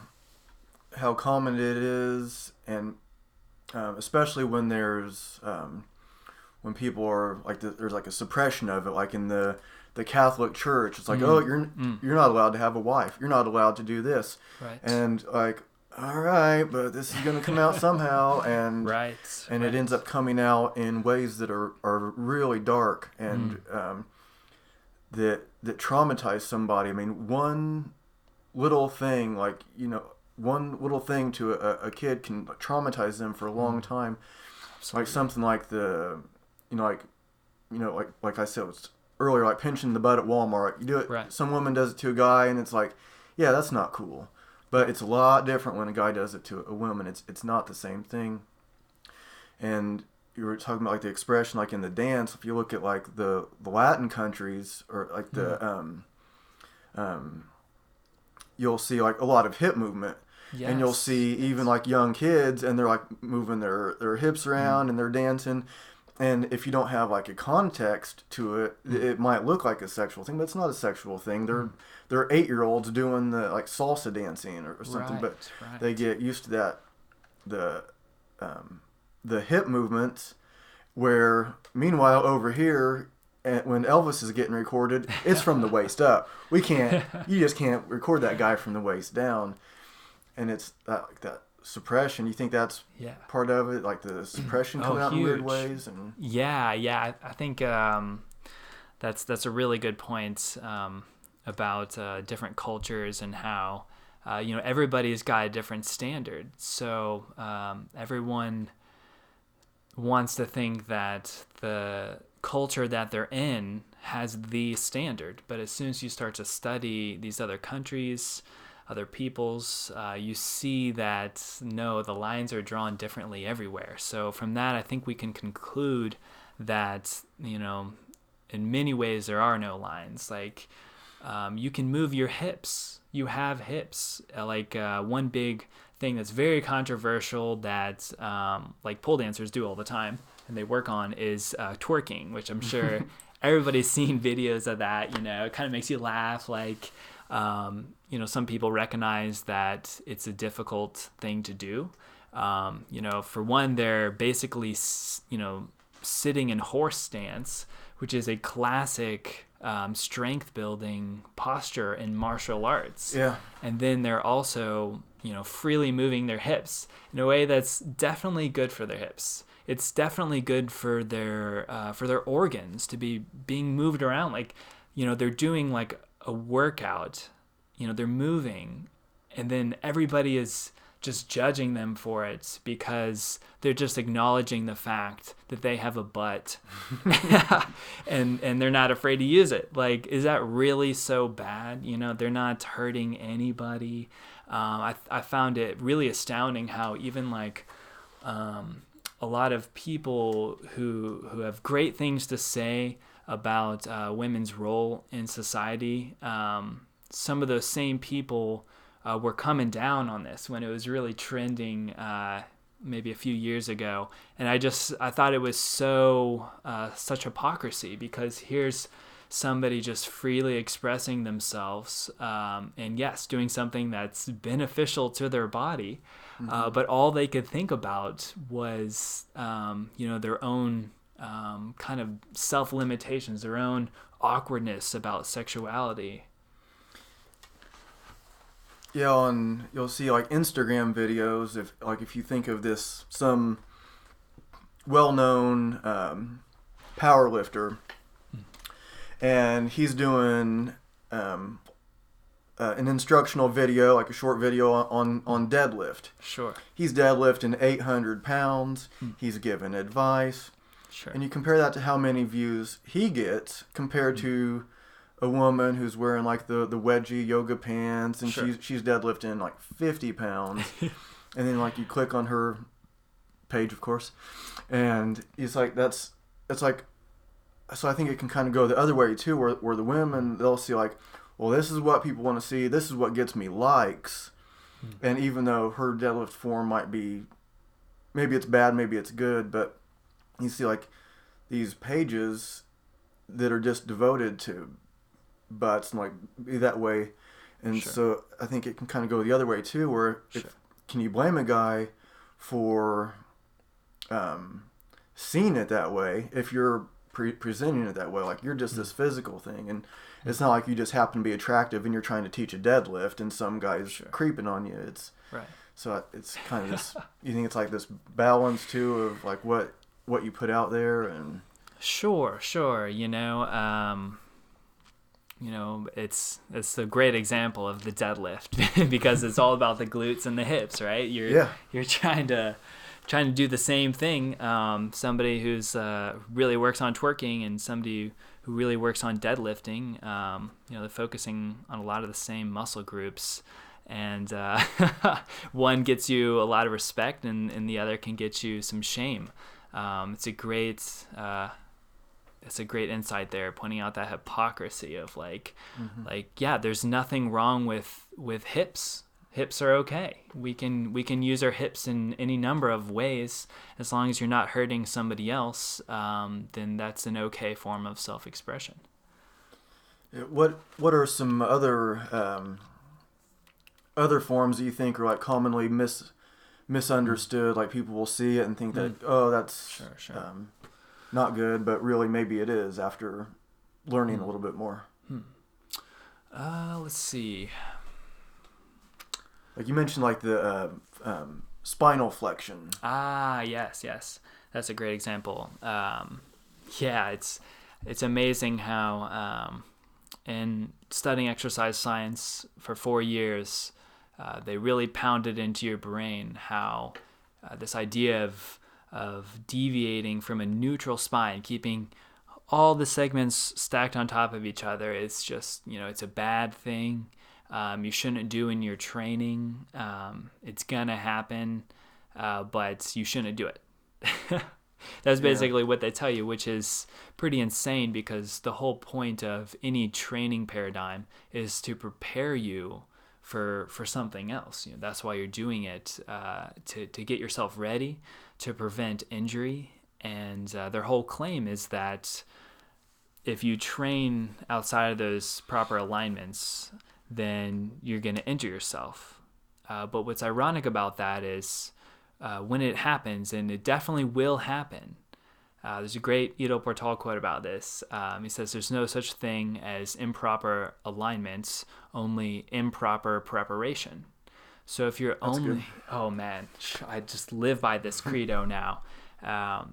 common it is, and especially when there's when people are like there's like a suppression of it, like in the Catholic Church. It's like, you're not allowed to have a wife. You're not allowed to do this. Right. And like, all right, but this is going to come out somehow, and it ends up coming out in ways that are really dark and that traumatize somebody. I mean, one little thing, one little thing to a kid can traumatize them for a long time. Absolutely. Like something like like I said earlier, like pinching the butt at Walmart. You do it. Right. Some woman does it to a guy, and it's like, yeah, that's not cool. But it's a lot different when a guy does it to a woman. It's not the same thing. And you were talking about like the expression, like in the dance. If you look at like the Latin countries, or like you'll see like a lot of hip movement. Yes. And you'll see even like young kids, and they're like moving their hips around and they're dancing. And if you don't have like a context to it, it might look like a sexual thing, but it's not a sexual thing. They're 8-year-olds doing the like salsa dancing or something, but they get used to that the hip movements. Where meanwhile over here, when Elvis is getting recorded, it's from the waist up. You just can't record that guy from the waist down, and it's that suppression. You think that's part of it, like the suppression coming out in weird ways? And I think that's a really good point about different cultures and how everybody's got a different standard. So everyone wants to think that the culture that they're in has the standard, but as soon as you start to study these other countries, other peoples, you see that no, the lines are drawn differently everywhere. So from that, I think we can conclude that in many ways there are no lines. Like you can move your hips. You have hips. One big thing that's very controversial that like pole dancers do all the time and they work on is twerking, which I'm sure everybody's seen videos of that. It kind of makes you laugh. Like some people recognize that it's a difficult thing to do. For one, they're basically sitting in horse stance, which is a classic strength building posture in martial arts. Yeah. And then they're also freely moving their hips in a way that's definitely good for their hips. It's definitely good for their organs to be being moved around. Like, they're doing like a workout, they're moving, and then everybody is just judging them for it because they're just acknowledging the fact that they have a butt and they're not afraid to use it. Like, is that really so bad? They're not hurting anybody. I found it really astounding how even like a lot of people who have great things to say about women's role in society, some of those same people were coming down on this when it was really trending maybe a few years ago. And I thought it was such hypocrisy, because here's somebody just freely expressing themselves, and yes, doing something that's beneficial to their body, but all they could think about was their own kind of self-limitations, their own awkwardness about sexuality. Yeah, and you'll see like Instagram videos, if you think of this, some well-known power lifter, and he's doing an instructional video, like a short video on deadlift. Sure. He's deadlifting 800 pounds. He's giving advice. Sure. And you compare that to how many views he gets compared to a woman who's wearing like the wedgie yoga pants, and Sure. she's deadlifting like 50 pounds. And then like you click on her page, of course, and it's like so I think it can kind of go the other way too, where the women, they'll see like, well, this is what people want to see, this is what gets me likes. And even though her deadlift form might be, maybe it's bad, maybe it's good, but you see like these pages that are just devoted to butts and like be that way. And Sure. so I think it can kind of go the other way too, where can you blame a guy for seeing it that way if you're presenting it that way? Like, you're just this physical thing, and it's not like you just happen to be attractive and you're trying to teach a deadlift and some guy's creeping on you. It's Right. So it's kind of this, you think it's like this balance too of like what you put out there. And Sure. It's a great example of the deadlift because it's all about the glutes and the hips, right? You're trying to do the same thing. Somebody who's really works on twerking and somebody who really works on deadlifting, they're focusing on a lot of the same muscle groups, and one gets you a lot of respect, and the other can get you some shame. It's a great insight there, pointing out that hypocrisy of there's nothing wrong with hips. Hips are okay. We can use our hips in any number of ways, as long as you're not hurting somebody else. Then that's an okay form of self-expression. what are some other forms that you think are like commonly misunderstood? Like, people will see it and think that that's Sure. not good, but really maybe it is after learning a little bit more. Let's see. Like you mentioned, like the spinal flexion. Yes. That's a great example. It's amazing how in studying exercise science for 4 years, they really pounded into your brain how this idea of deviating from a neutral spine, keeping all the segments stacked on top of each other, is just, it's a bad thing. You shouldn't do in your training. It's gonna happen, but you shouldn't do it. That's basically what they tell you, which is pretty insane, because the whole point of any training paradigm is to prepare you for something else. That's why you're doing it, to get yourself ready, to prevent injury. And their whole claim is that if you train outside of those proper alignments, then you're going to injure yourself. But what's ironic about that is when it happens, and it definitely will happen, there's a great Ido Portal quote about this. He says, "There's no such thing as improper alignments, only improper preparation." So if you're oh man, I just live by this credo now.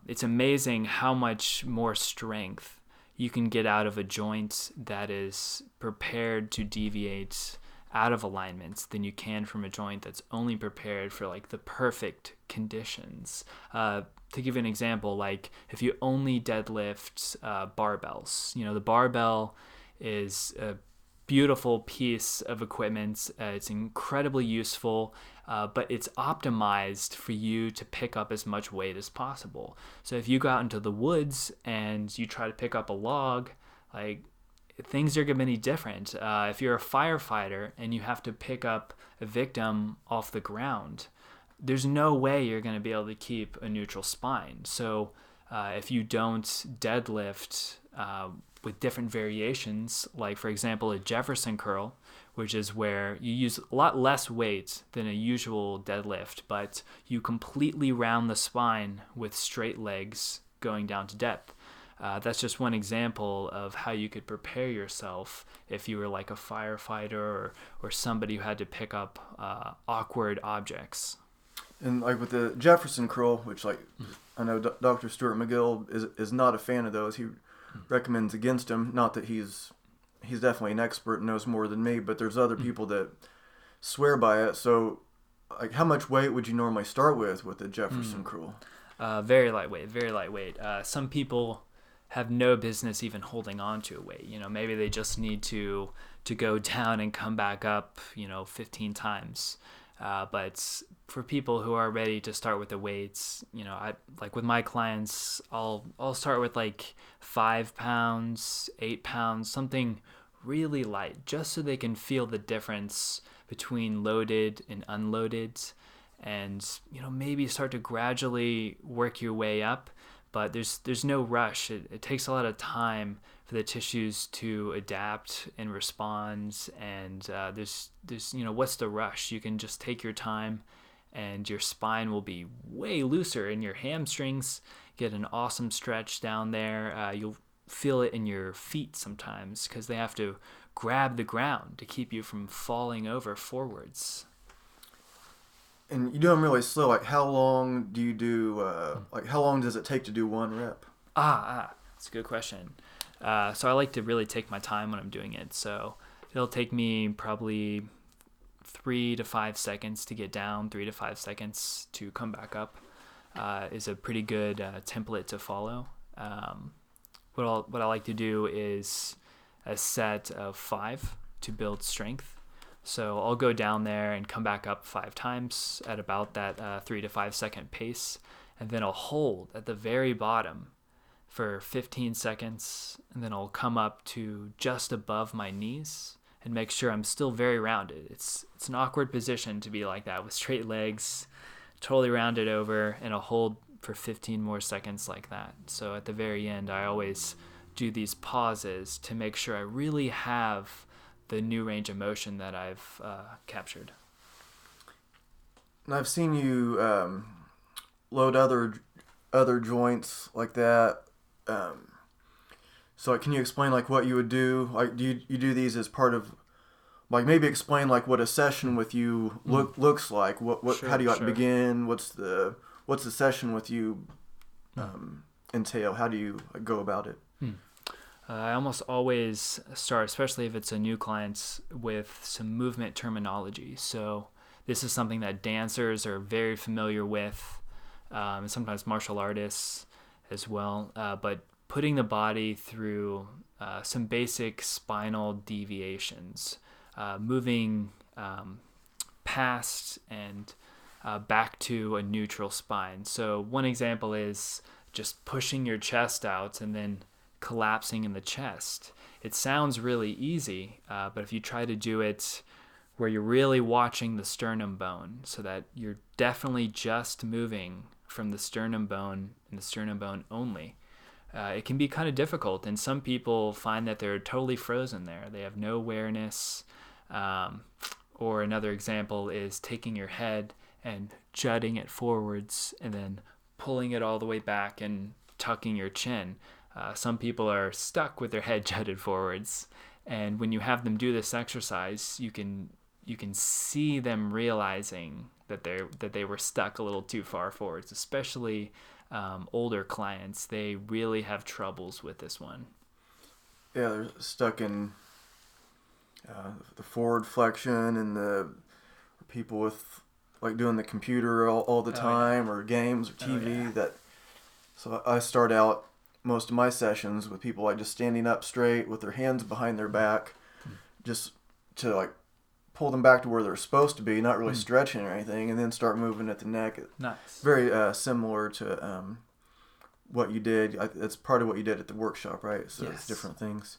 It's amazing how much more strength you can get out of a joint that is prepared to deviate out of alignments than you can from a joint that's only prepared for like the perfect conditions. To give you an example, like if you only deadlift barbells, the barbell is beautiful piece of equipment. It's incredibly useful, but it's optimized for you to pick up as much weight as possible. So if you go out into the woods and you try to pick up a log, like, things are going to be different. If you're a firefighter and you have to pick up a victim off the ground, there's no way you're going to be able to keep a neutral spine. So if you don't deadlift with different variations, like, for example, a Jefferson curl, which is where you use a lot less weight than a usual deadlift, but you completely round the spine with straight legs going down to depth. That's just one example of how you could prepare yourself if you were like a firefighter or somebody who had to pick up awkward objects. And like with the Jefferson curl, which like I know Dr. Stuart McGill is not a fan of those. He recommends against them. Not that he's definitely an expert and knows more than me, but there's other people that swear by it. So like how much weight would you normally start with a Jefferson curl? Very lightweight, very lightweight. Some people have no business even holding on to a weight. Maybe they just need to go down and come back up, 15 times. But for people who are ready to start with the weights, I like with my clients, I'll start with like 5 pounds, 8 pounds, something really light, just so they can feel the difference between loaded and unloaded, and maybe start to gradually work your way up. But there's no rush. It takes a lot of time for the tissues to adapt and respond, and there's what's the rush? You can just take your time, and your spine will be way looser, and your hamstrings get an awesome stretch down there. You'll feel it in your feet sometimes because they have to grab the ground to keep you from falling over forwards. And you do them really slow. Like how long do you do? How long does it take to do one rep? That's a good question. So I like to really take my time when I'm doing it. So it'll take me probably 3 to 5 seconds to get down, 3 to 5 seconds to come back up. Is a pretty good template to follow. What I like to do is a set of 5 to build strength. So I'll go down there and come back up 5 times at about that 3 to 5 second pace, and then I'll hold at the very bottom for 15 seconds, and then I'll come up to just above my knees and make sure I'm still very rounded. It's an awkward position to be like that with straight legs, totally rounded over, and I'll hold for 15 more seconds like that. So at the very end, I always do these pauses to make sure I really have the new range of motion that I've captured. And I've seen you load other joints like that. So can you explain like what you would do? Like do you do these as part of, like maybe explain like what a session with you looks like? What Sure, how do you sure. begin? What's the session with you entail? How do you go about it? I almost always start, especially if it's a new client, with some movement terminology. So this is something that dancers are very familiar with, and sometimes martial artists as well. But putting the body through some basic spinal deviations, moving past and back to a neutral spine. So one example is just pushing your chest out and then collapsing in the chest. It sounds really easy, but if you try to do it where you're really watching the sternum bone, so that you're definitely just moving from the sternum bone and the sternum bone only, it can be kind of difficult, and some people find that they're totally frozen there. They have no awareness. Or another example is taking your head and jutting it forwards and then pulling it all the way back and tucking your chin. Some people are stuck with their head jutted forwards, and when you have them do this exercise, you can see them realizing that they were stuck a little too far forwards. Especially older clients, they really have troubles with this one. Yeah, they're stuck in the forward flexion, and the people with like doing the computer all the time, or games or TV. So I start out most of my sessions with people like just standing up straight with their hands behind their back, just to like pull them back to where they're supposed to be, not really stretching or anything, and then start moving at the neck. Nice. Very similar to what you did. That's part of what you did at the workshop, right? So it's different things.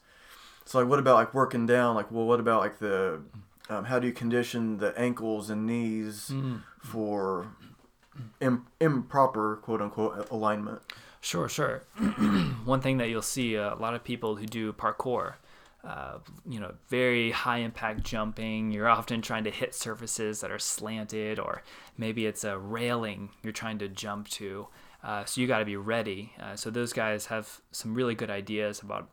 So like, what about like working down? Like, well, what about like the how do you condition the ankles and knees for improper quote unquote alignment? Sure. One thing that you'll see a lot of people who do parkour, very high impact jumping. You're often trying to hit surfaces that are slanted, or maybe it's a railing you're trying to jump to. So you got to be ready. So those guys have some really good ideas about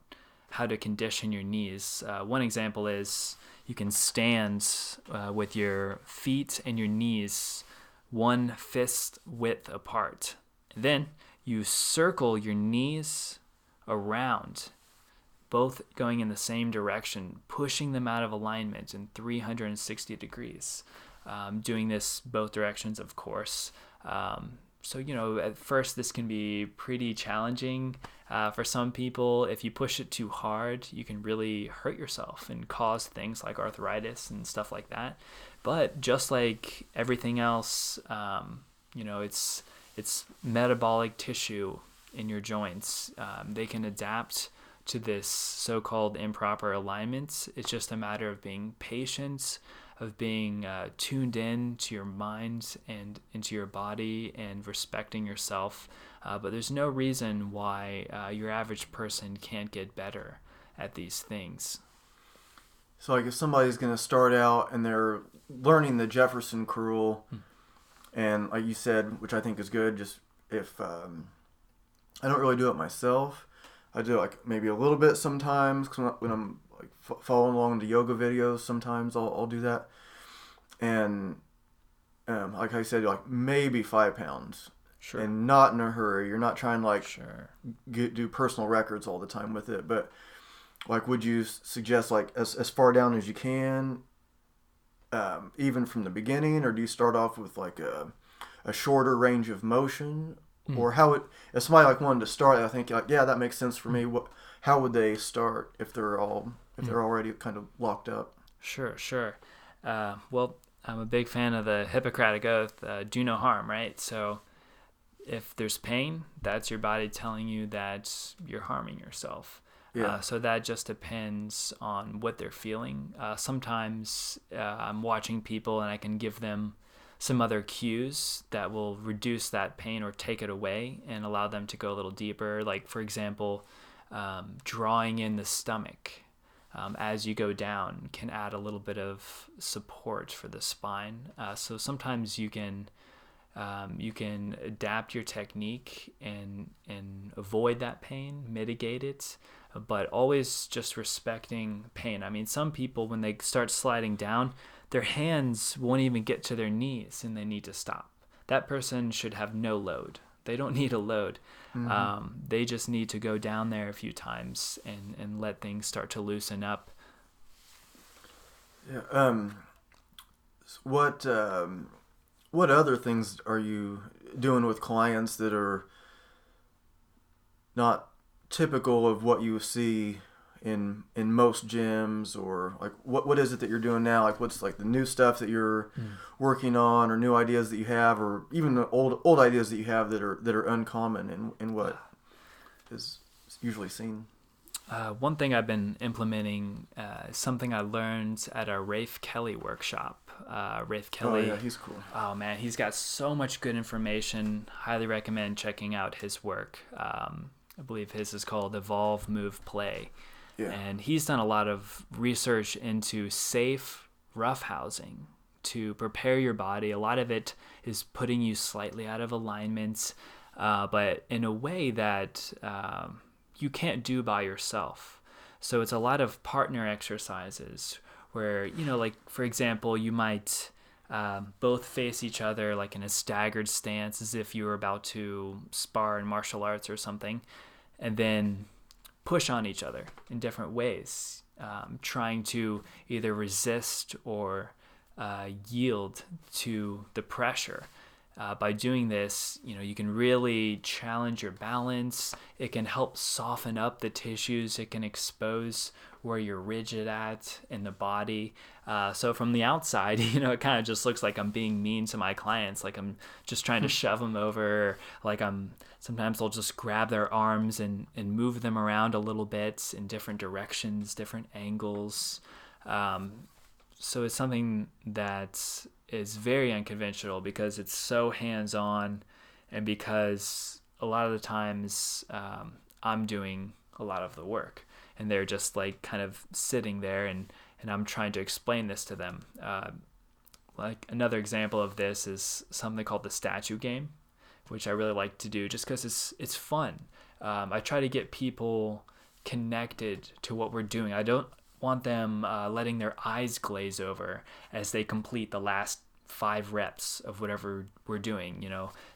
how to condition your knees. One example is you can stand with your feet and your knees 1 fist width apart. Then you circle your knees around, both going in the same direction, pushing them out of alignment in 360 degrees. Doing this both directions, of course. So, at first this can be pretty challenging for some people. If you push it too hard, you can really hurt yourself and cause things like arthritis and stuff like that. But just like everything else, it's metabolic tissue in your joints. They can adapt to this so-called improper alignment. It's just a matter of being patient, of being tuned in to your mind and into your body and respecting yourself. But there's no reason why your average person can't get better at these things. So like if somebody's going to start out and they're learning the Jefferson curl, and like you said, which I think is good, just if I don't really do it myself, I do like maybe a little bit sometimes when I'm like following along the yoga videos. Sometimes I'll do that, and like I said, like maybe 5 pounds, Sure. and not in a hurry. You're not trying to like Sure. do personal records all the time with it, but like would you suggest like as far down as you can, even from the beginning, or do you start off with like a shorter range of motion? Or how it, if somebody like wanted to start, I think like, yeah, that makes sense for me. How would they start if they're already kind of locked up? Sure. Well, I'm a big fan of the Hippocratic Oath, do no harm, right? So if there's pain, that's your body telling you that you're harming yourself. Yeah. So that just depends on what they're feeling. Sometimes I'm watching people and I can give them some other cues that will reduce that pain or take it away and allow them to go a little deeper. Like, for example, drawing in the stomach as you go down can add a little bit of support for the spine. So sometimes you can adapt your technique and avoid that pain, mitigate it, but always just respecting pain. I mean, some people, when they start sliding down, their hands won't even get to their knees and they need to stop. That person should have no load. They don't need a load. They just need to go down there a few times and let things start to loosen up. Yeah. What other things are you doing with clients that are not typical of what you see in most gyms? Or like what is it that you're doing now? Like what's like the new stuff that you're working on, or new ideas that you have, or even the old ideas that you have that are uncommon in what is usually seen? One thing I've been implementing is something I learned at a Rafe Kelly workshop. Rafe Kelly. Oh yeah, he's cool. Oh man, he's got so much good information. Highly recommend checking out his work. I believe his is called Evolve, Move, Play. Yeah. And he's done a lot of research into safe roughhousing to prepare your body. A lot of it is putting you slightly out of alignment, but in a way that you can't do by yourself. So it's a lot of partner exercises where, like, for example, you might both face each other like in a staggered stance as if you were about to spar in martial arts or something, and then push on each other in different ways, trying to either resist or yield to the pressure. By doing this, you can really challenge your balance. It can help soften up the tissues. It can expose where you're rigid at in the body. So from the outside, it kind of just looks like I'm being mean to my clients, like I'm just trying to shove them over, like sometimes I'll just grab their arms and move them around a little bit in different directions, different angles. So it's something that is very unconventional because it's so hands-on, and because a lot of the times I'm doing a lot of the work and they're just like kind of sitting there, and I'm trying to explain this to them. Like another example of this is something called the statue game, which I really like to do just because it's fun. I try to get people connected to what we're doing. I don't want them letting their eyes glaze over as they complete the last 5 reps of whatever we're doing.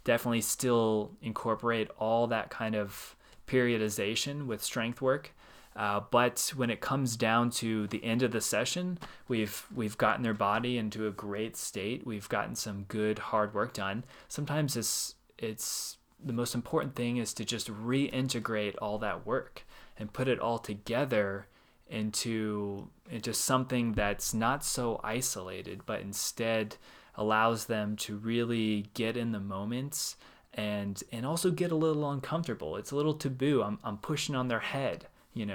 Definitely still incorporate all that kind of periodization with strength work. But when it comes down to the end of the session, we've gotten their body into a great state. We've gotten some good hard work done. Sometimes it's the most important thing is to just reintegrate all that work and put it all together into something that's not so isolated, but instead allows them to really get in the moments and also get a little uncomfortable. It's a little taboo. I'm pushing on their head,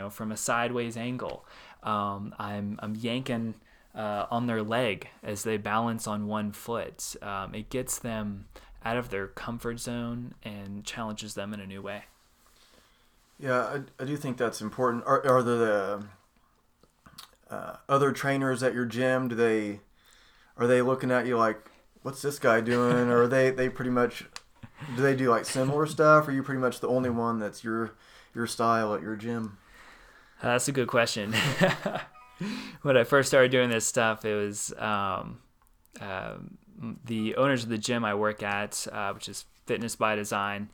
from a sideways angle. I'm yanking on their leg as they balance on one foot. It gets them out of their comfort zone and challenges them in a new way. Yeah, I do think that's important. Are the other trainers at your gym, are they looking at you like, what's this guy doing? Or are they pretty much, do they do like similar stuff? Or are you pretty much the only one that's your style at your gym? That's a good question. When I first started doing this stuff, it was the owners of the gym I work at, which is Fitness by Design.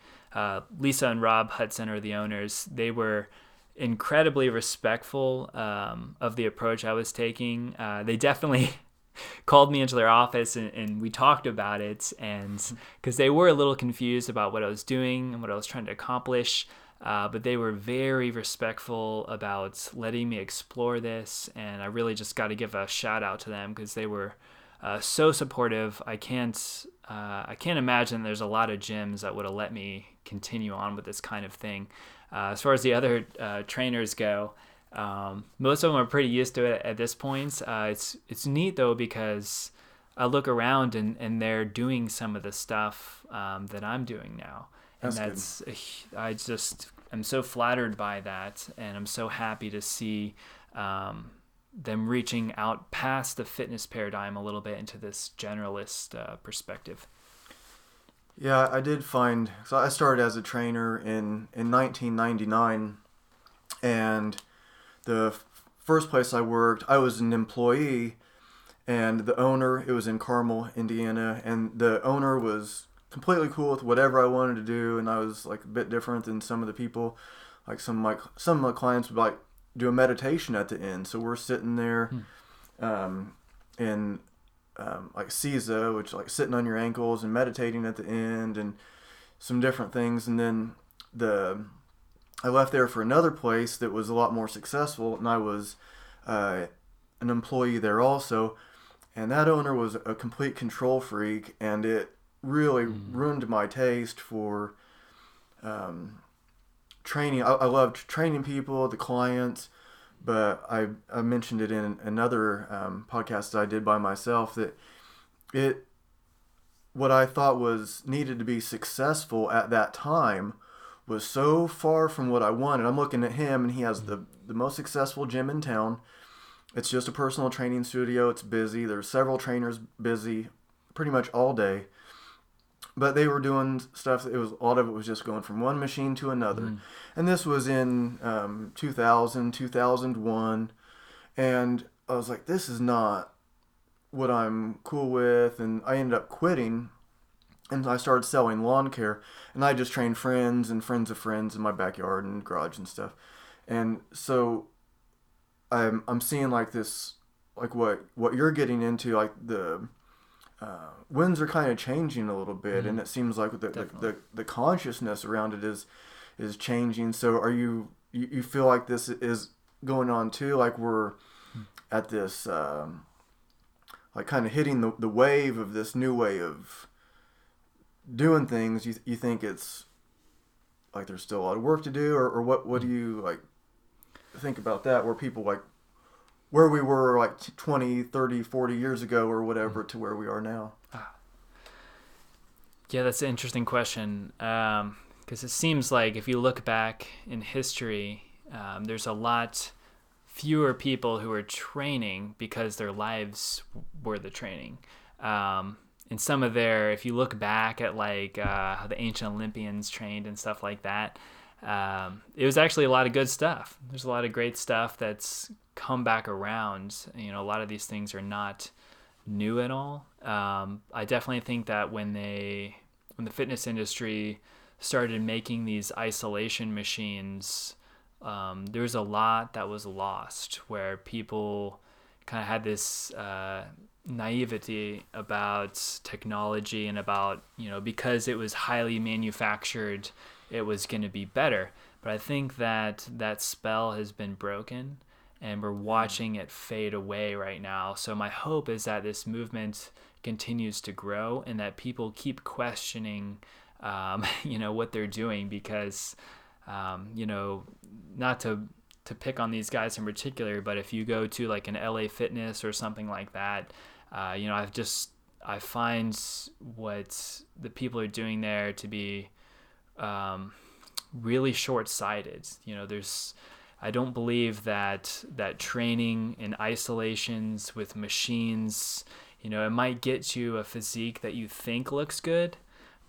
Lisa and Rob Hudson are the owners. They were incredibly respectful of the approach I was taking. They definitely called me into their office and we talked about it, and because they were a little confused about what I was doing and what I was trying to accomplish, but they were very respectful about letting me explore this, and I really just got to give a shout out to them because they were so supportive. I can't imagine there's a lot of gyms that would have let me continue on with this kind of thing. As far as the other trainers go, most of them are pretty used to it at this point. It's neat though because I look around and they're doing some of the stuff that I'm doing now, and I just am so flattered by that, and I'm so happy to see them reaching out past the fitness paradigm a little bit into this generalist perspective. Yeah, I did find, so I started as a trainer in 1999, and the first place I worked, I was an employee, and the owner, it was in Carmel, Indiana, and the owner was completely cool with whatever I wanted to do, and I was like a bit different than some of the people. Like some of my clients would like do a meditation at the end, so we're sitting there in like Caesar, which like sitting on your ankles and meditating at the end, and some different things. And then I left there for another place that was a lot more successful, and I was an employee there also. And that owner was a complete control freak, and it really ruined my taste for training. I loved training people, the clients, but I mentioned it in another podcast that I did by myself that what I thought was needed to be successful at that time was so far from what I wanted. I'm looking at him, and he has the most successful gym in town. It's just a personal training studio. It's busy. There's several trainers busy pretty much all day. But they were doing stuff. A lot of it was just going from one machine to another. And this was in 2000, 2001. And I was like, this is not what I'm cool with. And I ended up quitting. And I started selling lawn care. And I just trained friends and friends of friends in my backyard and garage and stuff. And so I'm seeing like this, like what you're getting into, like the winds are kind of changing a little bit, and it seems like Definitely. the consciousness around it is changing. So are you feel like this is going on too? Like we're at this like kind of hitting the wave of this new way of doing things. You think it's like there's still a lot of work to do, or what do you like think about that? Where people like where we were like 20, 30, 40 years ago or whatever to where we are now. Yeah, that's an interesting question. Because it seems like if you look back in history, there's a lot fewer people who are training because their lives were the training. And some of their, if you look back at like how the ancient Olympians trained and stuff like that, it was actually a lot of good stuff. There's a lot of great stuff that's come back around. You know, a lot of these things are not new at all. I definitely think that when the fitness industry started making these isolation machines, there was a lot that was lost where people kind of had this naivety about technology and about, you know, because it was highly manufactured, it was going to be better. But I think that that spell has been broken and we're watching it fade away right now. So my hope is that this movement continues to grow and that people keep questioning, you know, what they're doing because, you know, not to pick on these guys in particular, but if you go to like an LA Fitness or something like that, you know, I find what the people are doing there to be really short-sighted. You know, I don't believe that training in isolations with machines, you know, it might get you a physique that you think looks good,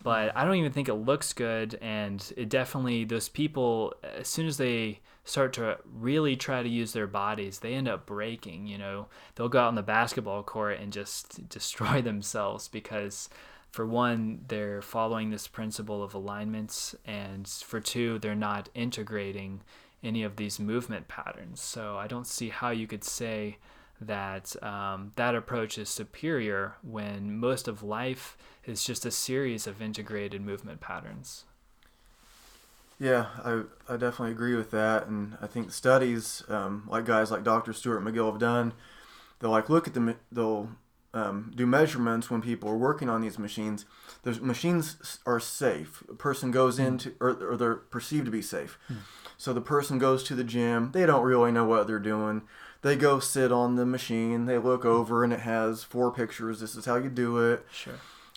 but I don't even think it looks good. And it definitely, those people, as soon as they start to really try to use their bodies, they end up breaking. You know, they'll go out on the basketball court and just destroy themselves because, for one, they're following this principle of alignments, and for two, they're not integrating any of these movement patterns. So I don't see how you could say that that approach is superior when most of life is just a series of integrated movement patterns. Yeah, I definitely agree with that, and I think studies like guys like Dr. Stuart McGill have done, they'll like look at they'll do measurements when people are working on these machines. The machines are safe. A person goes into, or they're perceived to be safe. So the person goes to the gym. They don't really know what they're doing. They go sit on the machine. They look over, and it has 4 pictures. This is how you do it. Sure.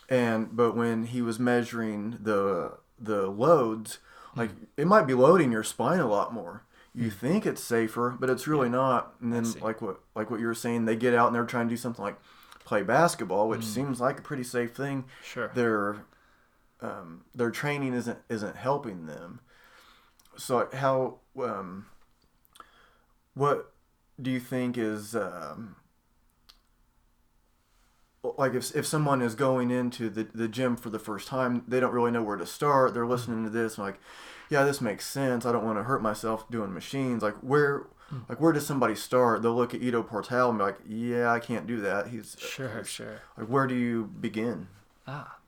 But when he was measuring the loads, like it might be loading your spine a lot more. You think it's safer, but it's really not. And then like what you were saying, they get out and they're trying to do something like play basketball, which seems like a pretty safe thing. Sure. Their training isn't helping them. So how what do you think is like if someone is going into the gym for the first time, they don't really know where to start. They're listening to this and like, yeah, this makes sense. I don't want to hurt myself doing machines. Like where does somebody start? They'll look at Ido Portal and be like, yeah, I can't do that. Sure. Like where do you begin?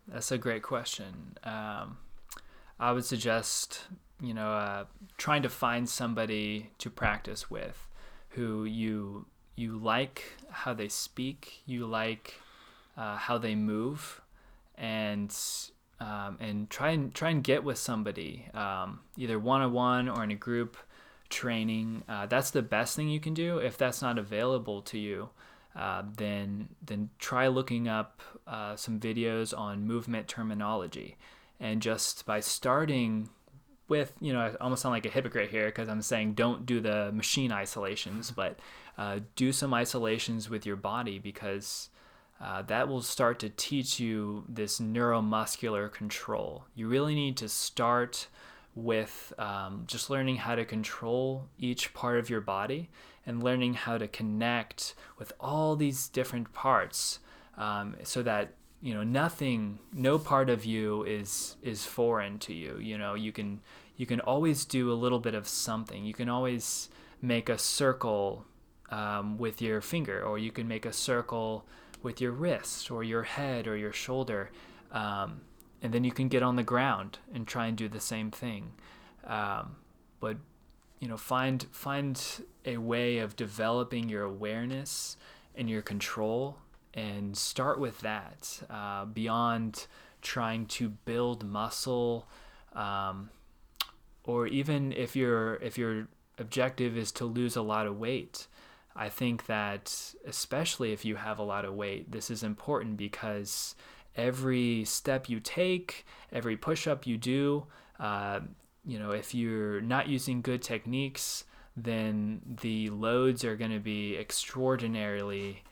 That's a great question. I would suggest, you know, trying to find somebody to practice with who you like how they speak, you like how they move, and try and get with somebody, either one-on-one or in a group training. That's the best thing you can do. If that's not available to you, then try looking up some videos on movement terminology, and just by starting with, you know, I almost sound like a hypocrite here because I'm saying don't do the machine isolations, but do some isolations with your body, because that will start to teach you this neuromuscular control. You really need to start with just learning how to control each part of your body and learning how to connect with all these different parts, so that, you know, no part of you is foreign to you. You know, you can always do a little bit of something. You can always make a circle with your finger, or you can make a circle with your wrist or your head or your shoulder. And then you can get on the ground and try and do the same thing. But find a way of developing your awareness and your control, and start with that, beyond trying to build muscle, or even if your objective is to lose a lot of weight. I think that especially if you have a lot of weight, this is important, because every step you take, every push-up you do, if you're not using good techniques, then the loads are going to be extraordinarily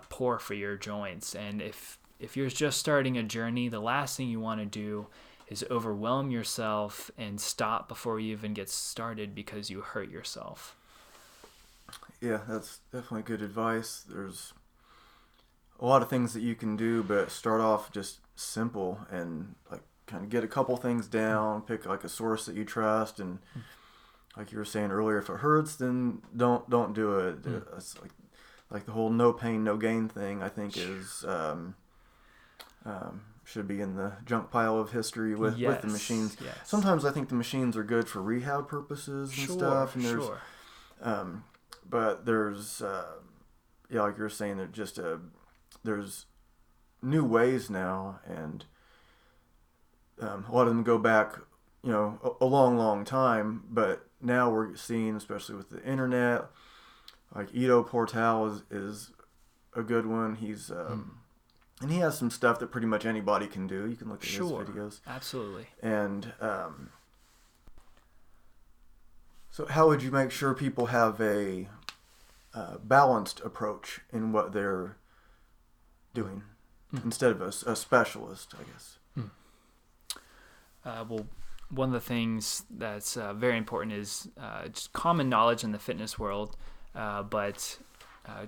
poor for your joints. And if you're just starting a journey, the last thing you want to do is overwhelm yourself and stop before you even get started because you hurt yourself. Yeah, that's definitely good advice. There's a lot of things that you can do, but start off just simple and like kind of get a couple things down, pick like a source that you trust, and like you were saying earlier, if it hurts, then don't do it. It's like the whole no pain, no gain thing, I think is should be in the junk pile of history with the machines. Yes. Sometimes I think the machines are good for rehab purposes and stuff, and there's but there's like you were saying, that just there's new ways now, and a lot of them go back a long time, but now we're seeing, especially with the internet, like Ido Portal is a good one. He's and he has some stuff that pretty much anybody can do. You can look at his videos. Absolutely. And so how would you make sure people have a balanced approach in what they're doing instead of a specialist, I guess? Well, one of the things that's very important is just common knowledge in the fitness world, but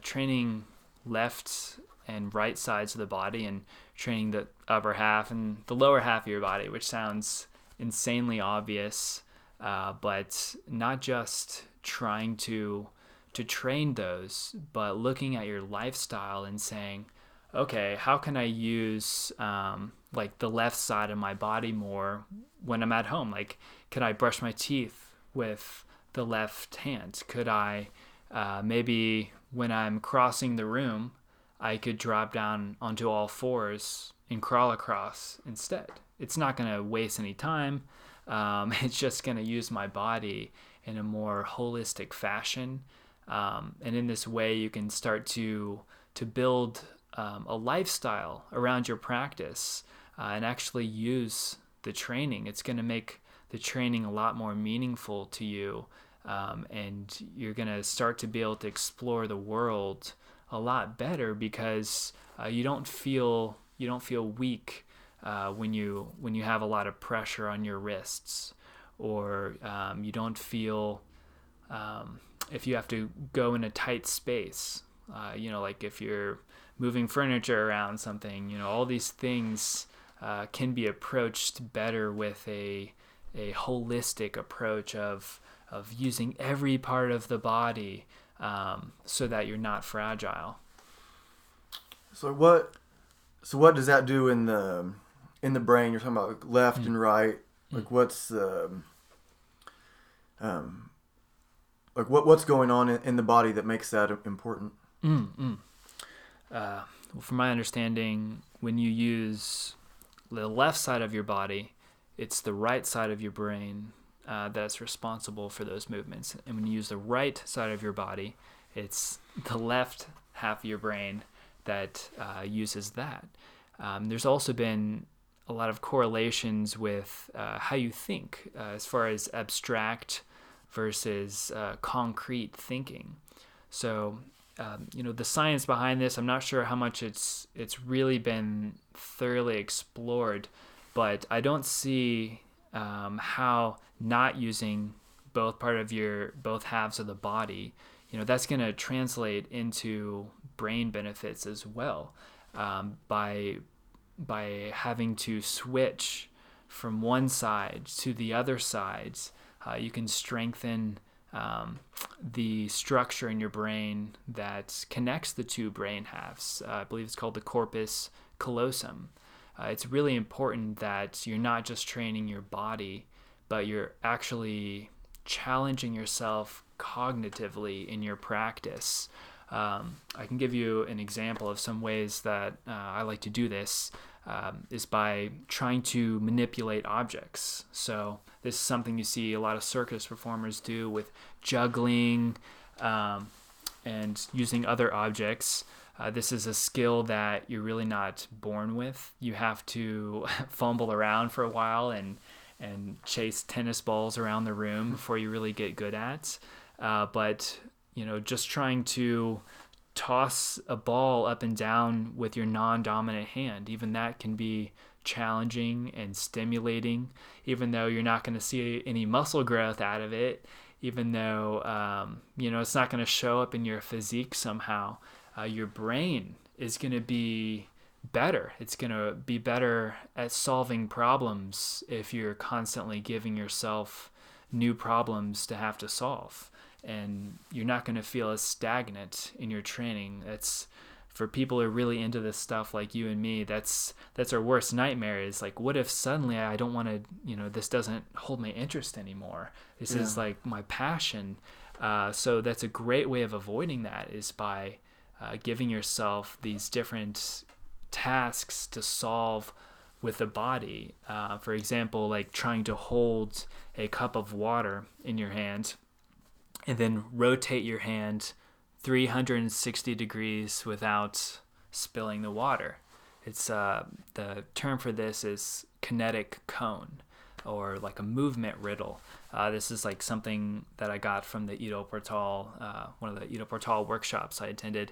training left and right sides of the body, and training the upper half and the lower half of your body, which sounds insanely obvious, but not just trying to train those, but looking at your lifestyle and saying, okay, how can I use like the left side of my body more when I'm at home? Like, could I brush my teeth with the left hand? Could I maybe when I'm crossing the room, I could drop down onto all fours and crawl across instead? It's not going to waste any time. It's just going to use my body in a more holistic fashion. And in this way, you can start to build a lifestyle around your practice, and actually use the training. It's going to make the training a lot more meaningful to you, and you're going to start to be able to explore the world a lot better, because you don't feel weak when you have a lot of pressure on your wrists, or you don't feel if you have to go in a tight space, like if you're moving furniture around something, all these things can be approached better with a holistic approach of using every part of the body, so that you're not fragile. So what does that do in the brain? You're talking about like left and right. Like what's the like what's going on in the body that makes that important? Well, from my understanding, when you use the left side of your body, it's the right side of your brain that's responsible for those movements. And when you use the right side of your body, it's the left half of your brain that uses that. There's also been a lot of correlations with how you think, as far as abstract versus concrete thinking. So, the science behind this, I'm not sure how much it's really been thoroughly explored, but I don't see how not using both halves of the body, that's going to translate into brain benefits as well, by having to switch from one side to the other sides. You can strengthen the structure in your brain that connects the two brain halves. I believe it's called the corpus callosum. It's really important that you're not just training your body, but you're actually challenging yourself cognitively in your practice. I can give you an example of some ways that I like to do this. Is by trying to manipulate objects. So this is something you see a lot of circus performers do with juggling and using other objects. This is a skill that you're really not born with. You have to fumble around for a while and chase tennis balls around the room before you really get good at. But just trying to toss a ball up and down with your non-dominant hand, even that can be challenging and stimulating, even though you're not going to see any muscle growth out of it, even though it's not going to show up in your physique somehow. Your brain is going to be better. It's going to be better at solving problems if you're constantly giving yourself new problems to have to solve. And you're not going to feel as stagnant in your training. That's for people who are really into this stuff like you and me. That's our worst nightmare. Is like, what if suddenly I don't want to, this doesn't hold my interest anymore. This is like my passion. So that's a great way of avoiding that, is by giving yourself these different tasks to solve with the body. For example, like trying to hold a cup of water in your hand and then rotate your hand 360 degrees without spilling the water. It's the term for this is kinetic cone, or like a movement riddle. This is like something that I got from the Ido Portal, one of the Ido Portal workshops I attended.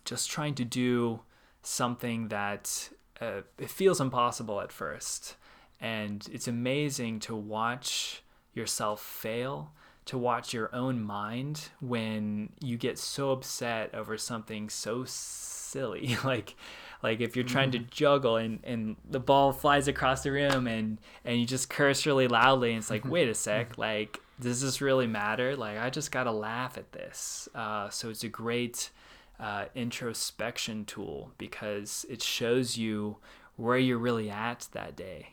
Just trying to do something that it feels impossible at first, and it's amazing to watch yourself fail, to watch your own mind when you get so upset over something so silly, like if you're trying to juggle and the ball flies across the room and you just curse really loudly, and it's like, wait a sec, like, does this really matter? Like, I just gotta laugh at this. So it's a great introspection tool because it shows you where you're really at that day.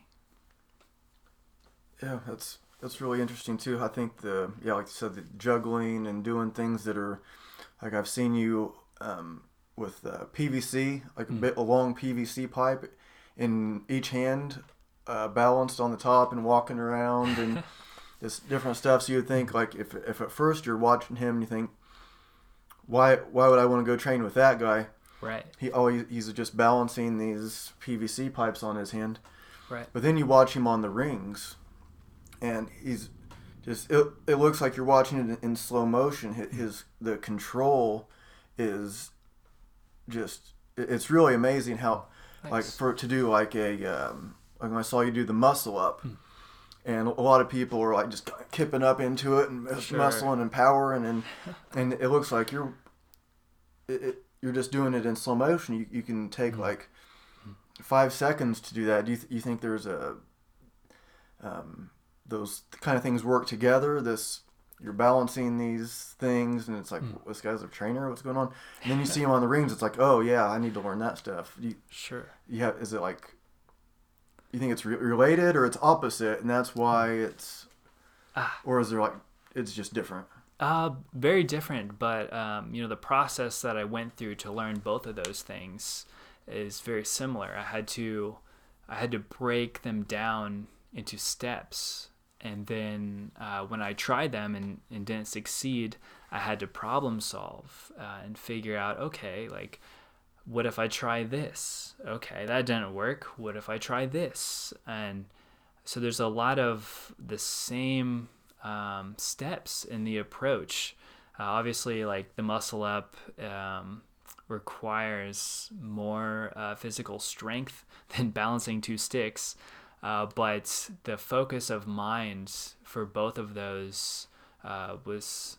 Yeah, that's really interesting too. I think like you said, the juggling and doing things that are, like, I've seen you with PVC, like a long PVC pipe in each hand, balanced on the top and walking around and just different stuff. So you would think, like, if at first you're watching him and you think, why would I want to go train with that guy? Right. He's just balancing these PVC pipes on his hand. Right. But then you watch him on the rings, and he's just, it looks like you're watching it in slow motion. The control is just, it's really amazing how, nice. Like, for it to do like like when I saw you do the muscle up, and a lot of people are like just kipping up into it and muscling and powering, and it looks like you're just doing it in slow motion. You can take like 5 seconds to do that. Do you think there's those kind of things work together? You're balancing these things, and it's like, this guy's a trainer. What's going on? And then you see him on the rings. It's like, oh yeah, I need to learn that stuff. Sure. Is it like, you think it's related or it's opposite, and that's why it's, or is there like, it's just different? Very different, but the process that I went through to learn both of those things is very similar. I had to break them down into steps, and then when I tried them and didn't succeed, I had to problem solve and figure out, okay, like, what if I try this? Okay, that didn't work. What if I try this? And so there's a lot of the same steps in the approach. Obviously, like, the muscle up requires more physical strength than balancing two sticks. But the focus of mind for both of those was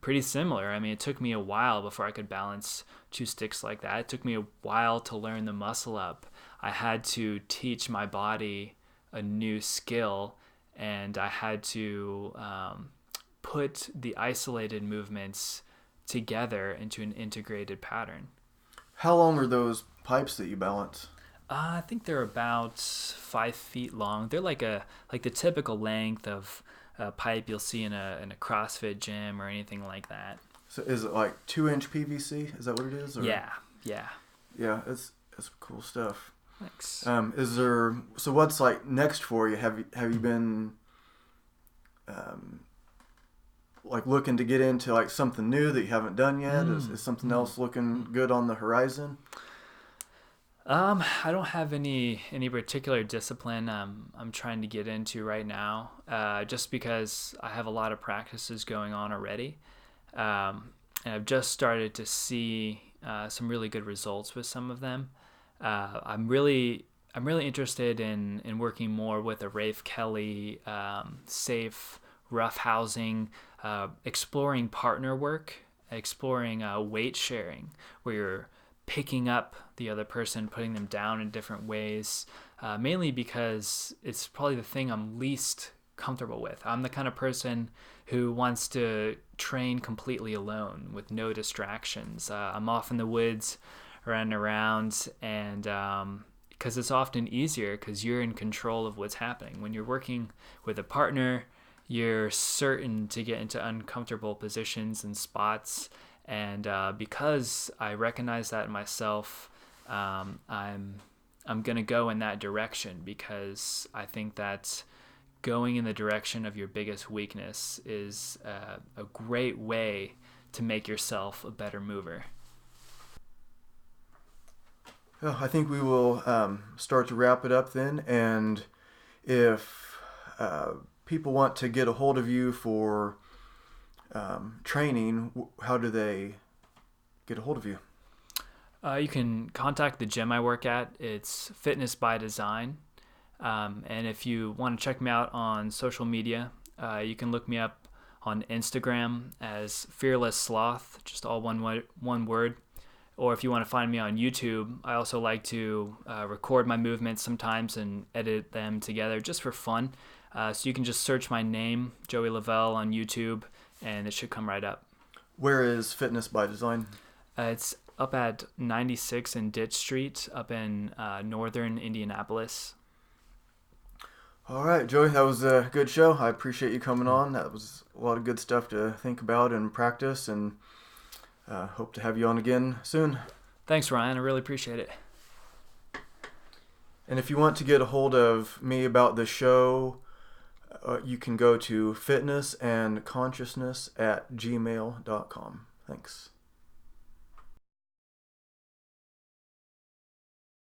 pretty similar. I mean, it took me a while before I could balance two sticks like that. It took me a while to learn the muscle up. I had to teach my body a new skill, and I had to put the isolated movements together into an integrated pattern. How long are those pipes that you balance? I think they're about 5 feet long. They're like the typical length of a pipe you'll see in a CrossFit gym or anything like that. So is it like 2-inch PVC? Is that what it is? Or? Yeah. Yeah, it's cool stuff. Thanks. So what's like next for you? Have you been like looking to get into like something new that you haven't done yet? Is something else looking good on the horizon? I don't have any particular discipline I'm trying to get into right now, just because I have a lot of practices going on already, and I've just started to see some really good results with some of them. I'm really interested in working more with a Rafe Kelly, safe rough housing, exploring partner work, exploring weight sharing, where you're picking up the other person, putting them down in different ways, mainly because it's probably the thing I'm least comfortable with. I'm the kind of person who wants to train completely alone with no distractions. I'm off in the woods, running around, and because it's often easier because you're in control of what's happening. When you're working with a partner, you're certain to get into uncomfortable positions and spots. And because I recognize that in myself, I'm gonna go in that direction, because I think that going in the direction of your biggest weakness is a great way to make yourself a better mover. Well, I think we will start to wrap it up then. And if people want to get a hold of you for training, how do they get a hold of you? You can contact the gym I work at. It's Fitness by Design. And if you want to check me out on social media, you can look me up on Instagram as Fearless Sloth, just all one word. Or if you want to find me on YouTube, I also like to record my movements sometimes and edit them together just for fun. So you can just search my name, Joey Leveille, on YouTube, and it should come right up. Where is Fitness by Design? It's up at 96 and Ditch Street, up in northern Indianapolis. All right, Joey, that was a good show. I appreciate you coming on. That was a lot of good stuff to think about and practice, and hope to have you on again soon. Thanks, Ryan. I really appreciate it. And if you want to get a hold of me about the show, you can go to fitnessandconsciousness@gmail.com. Thanks.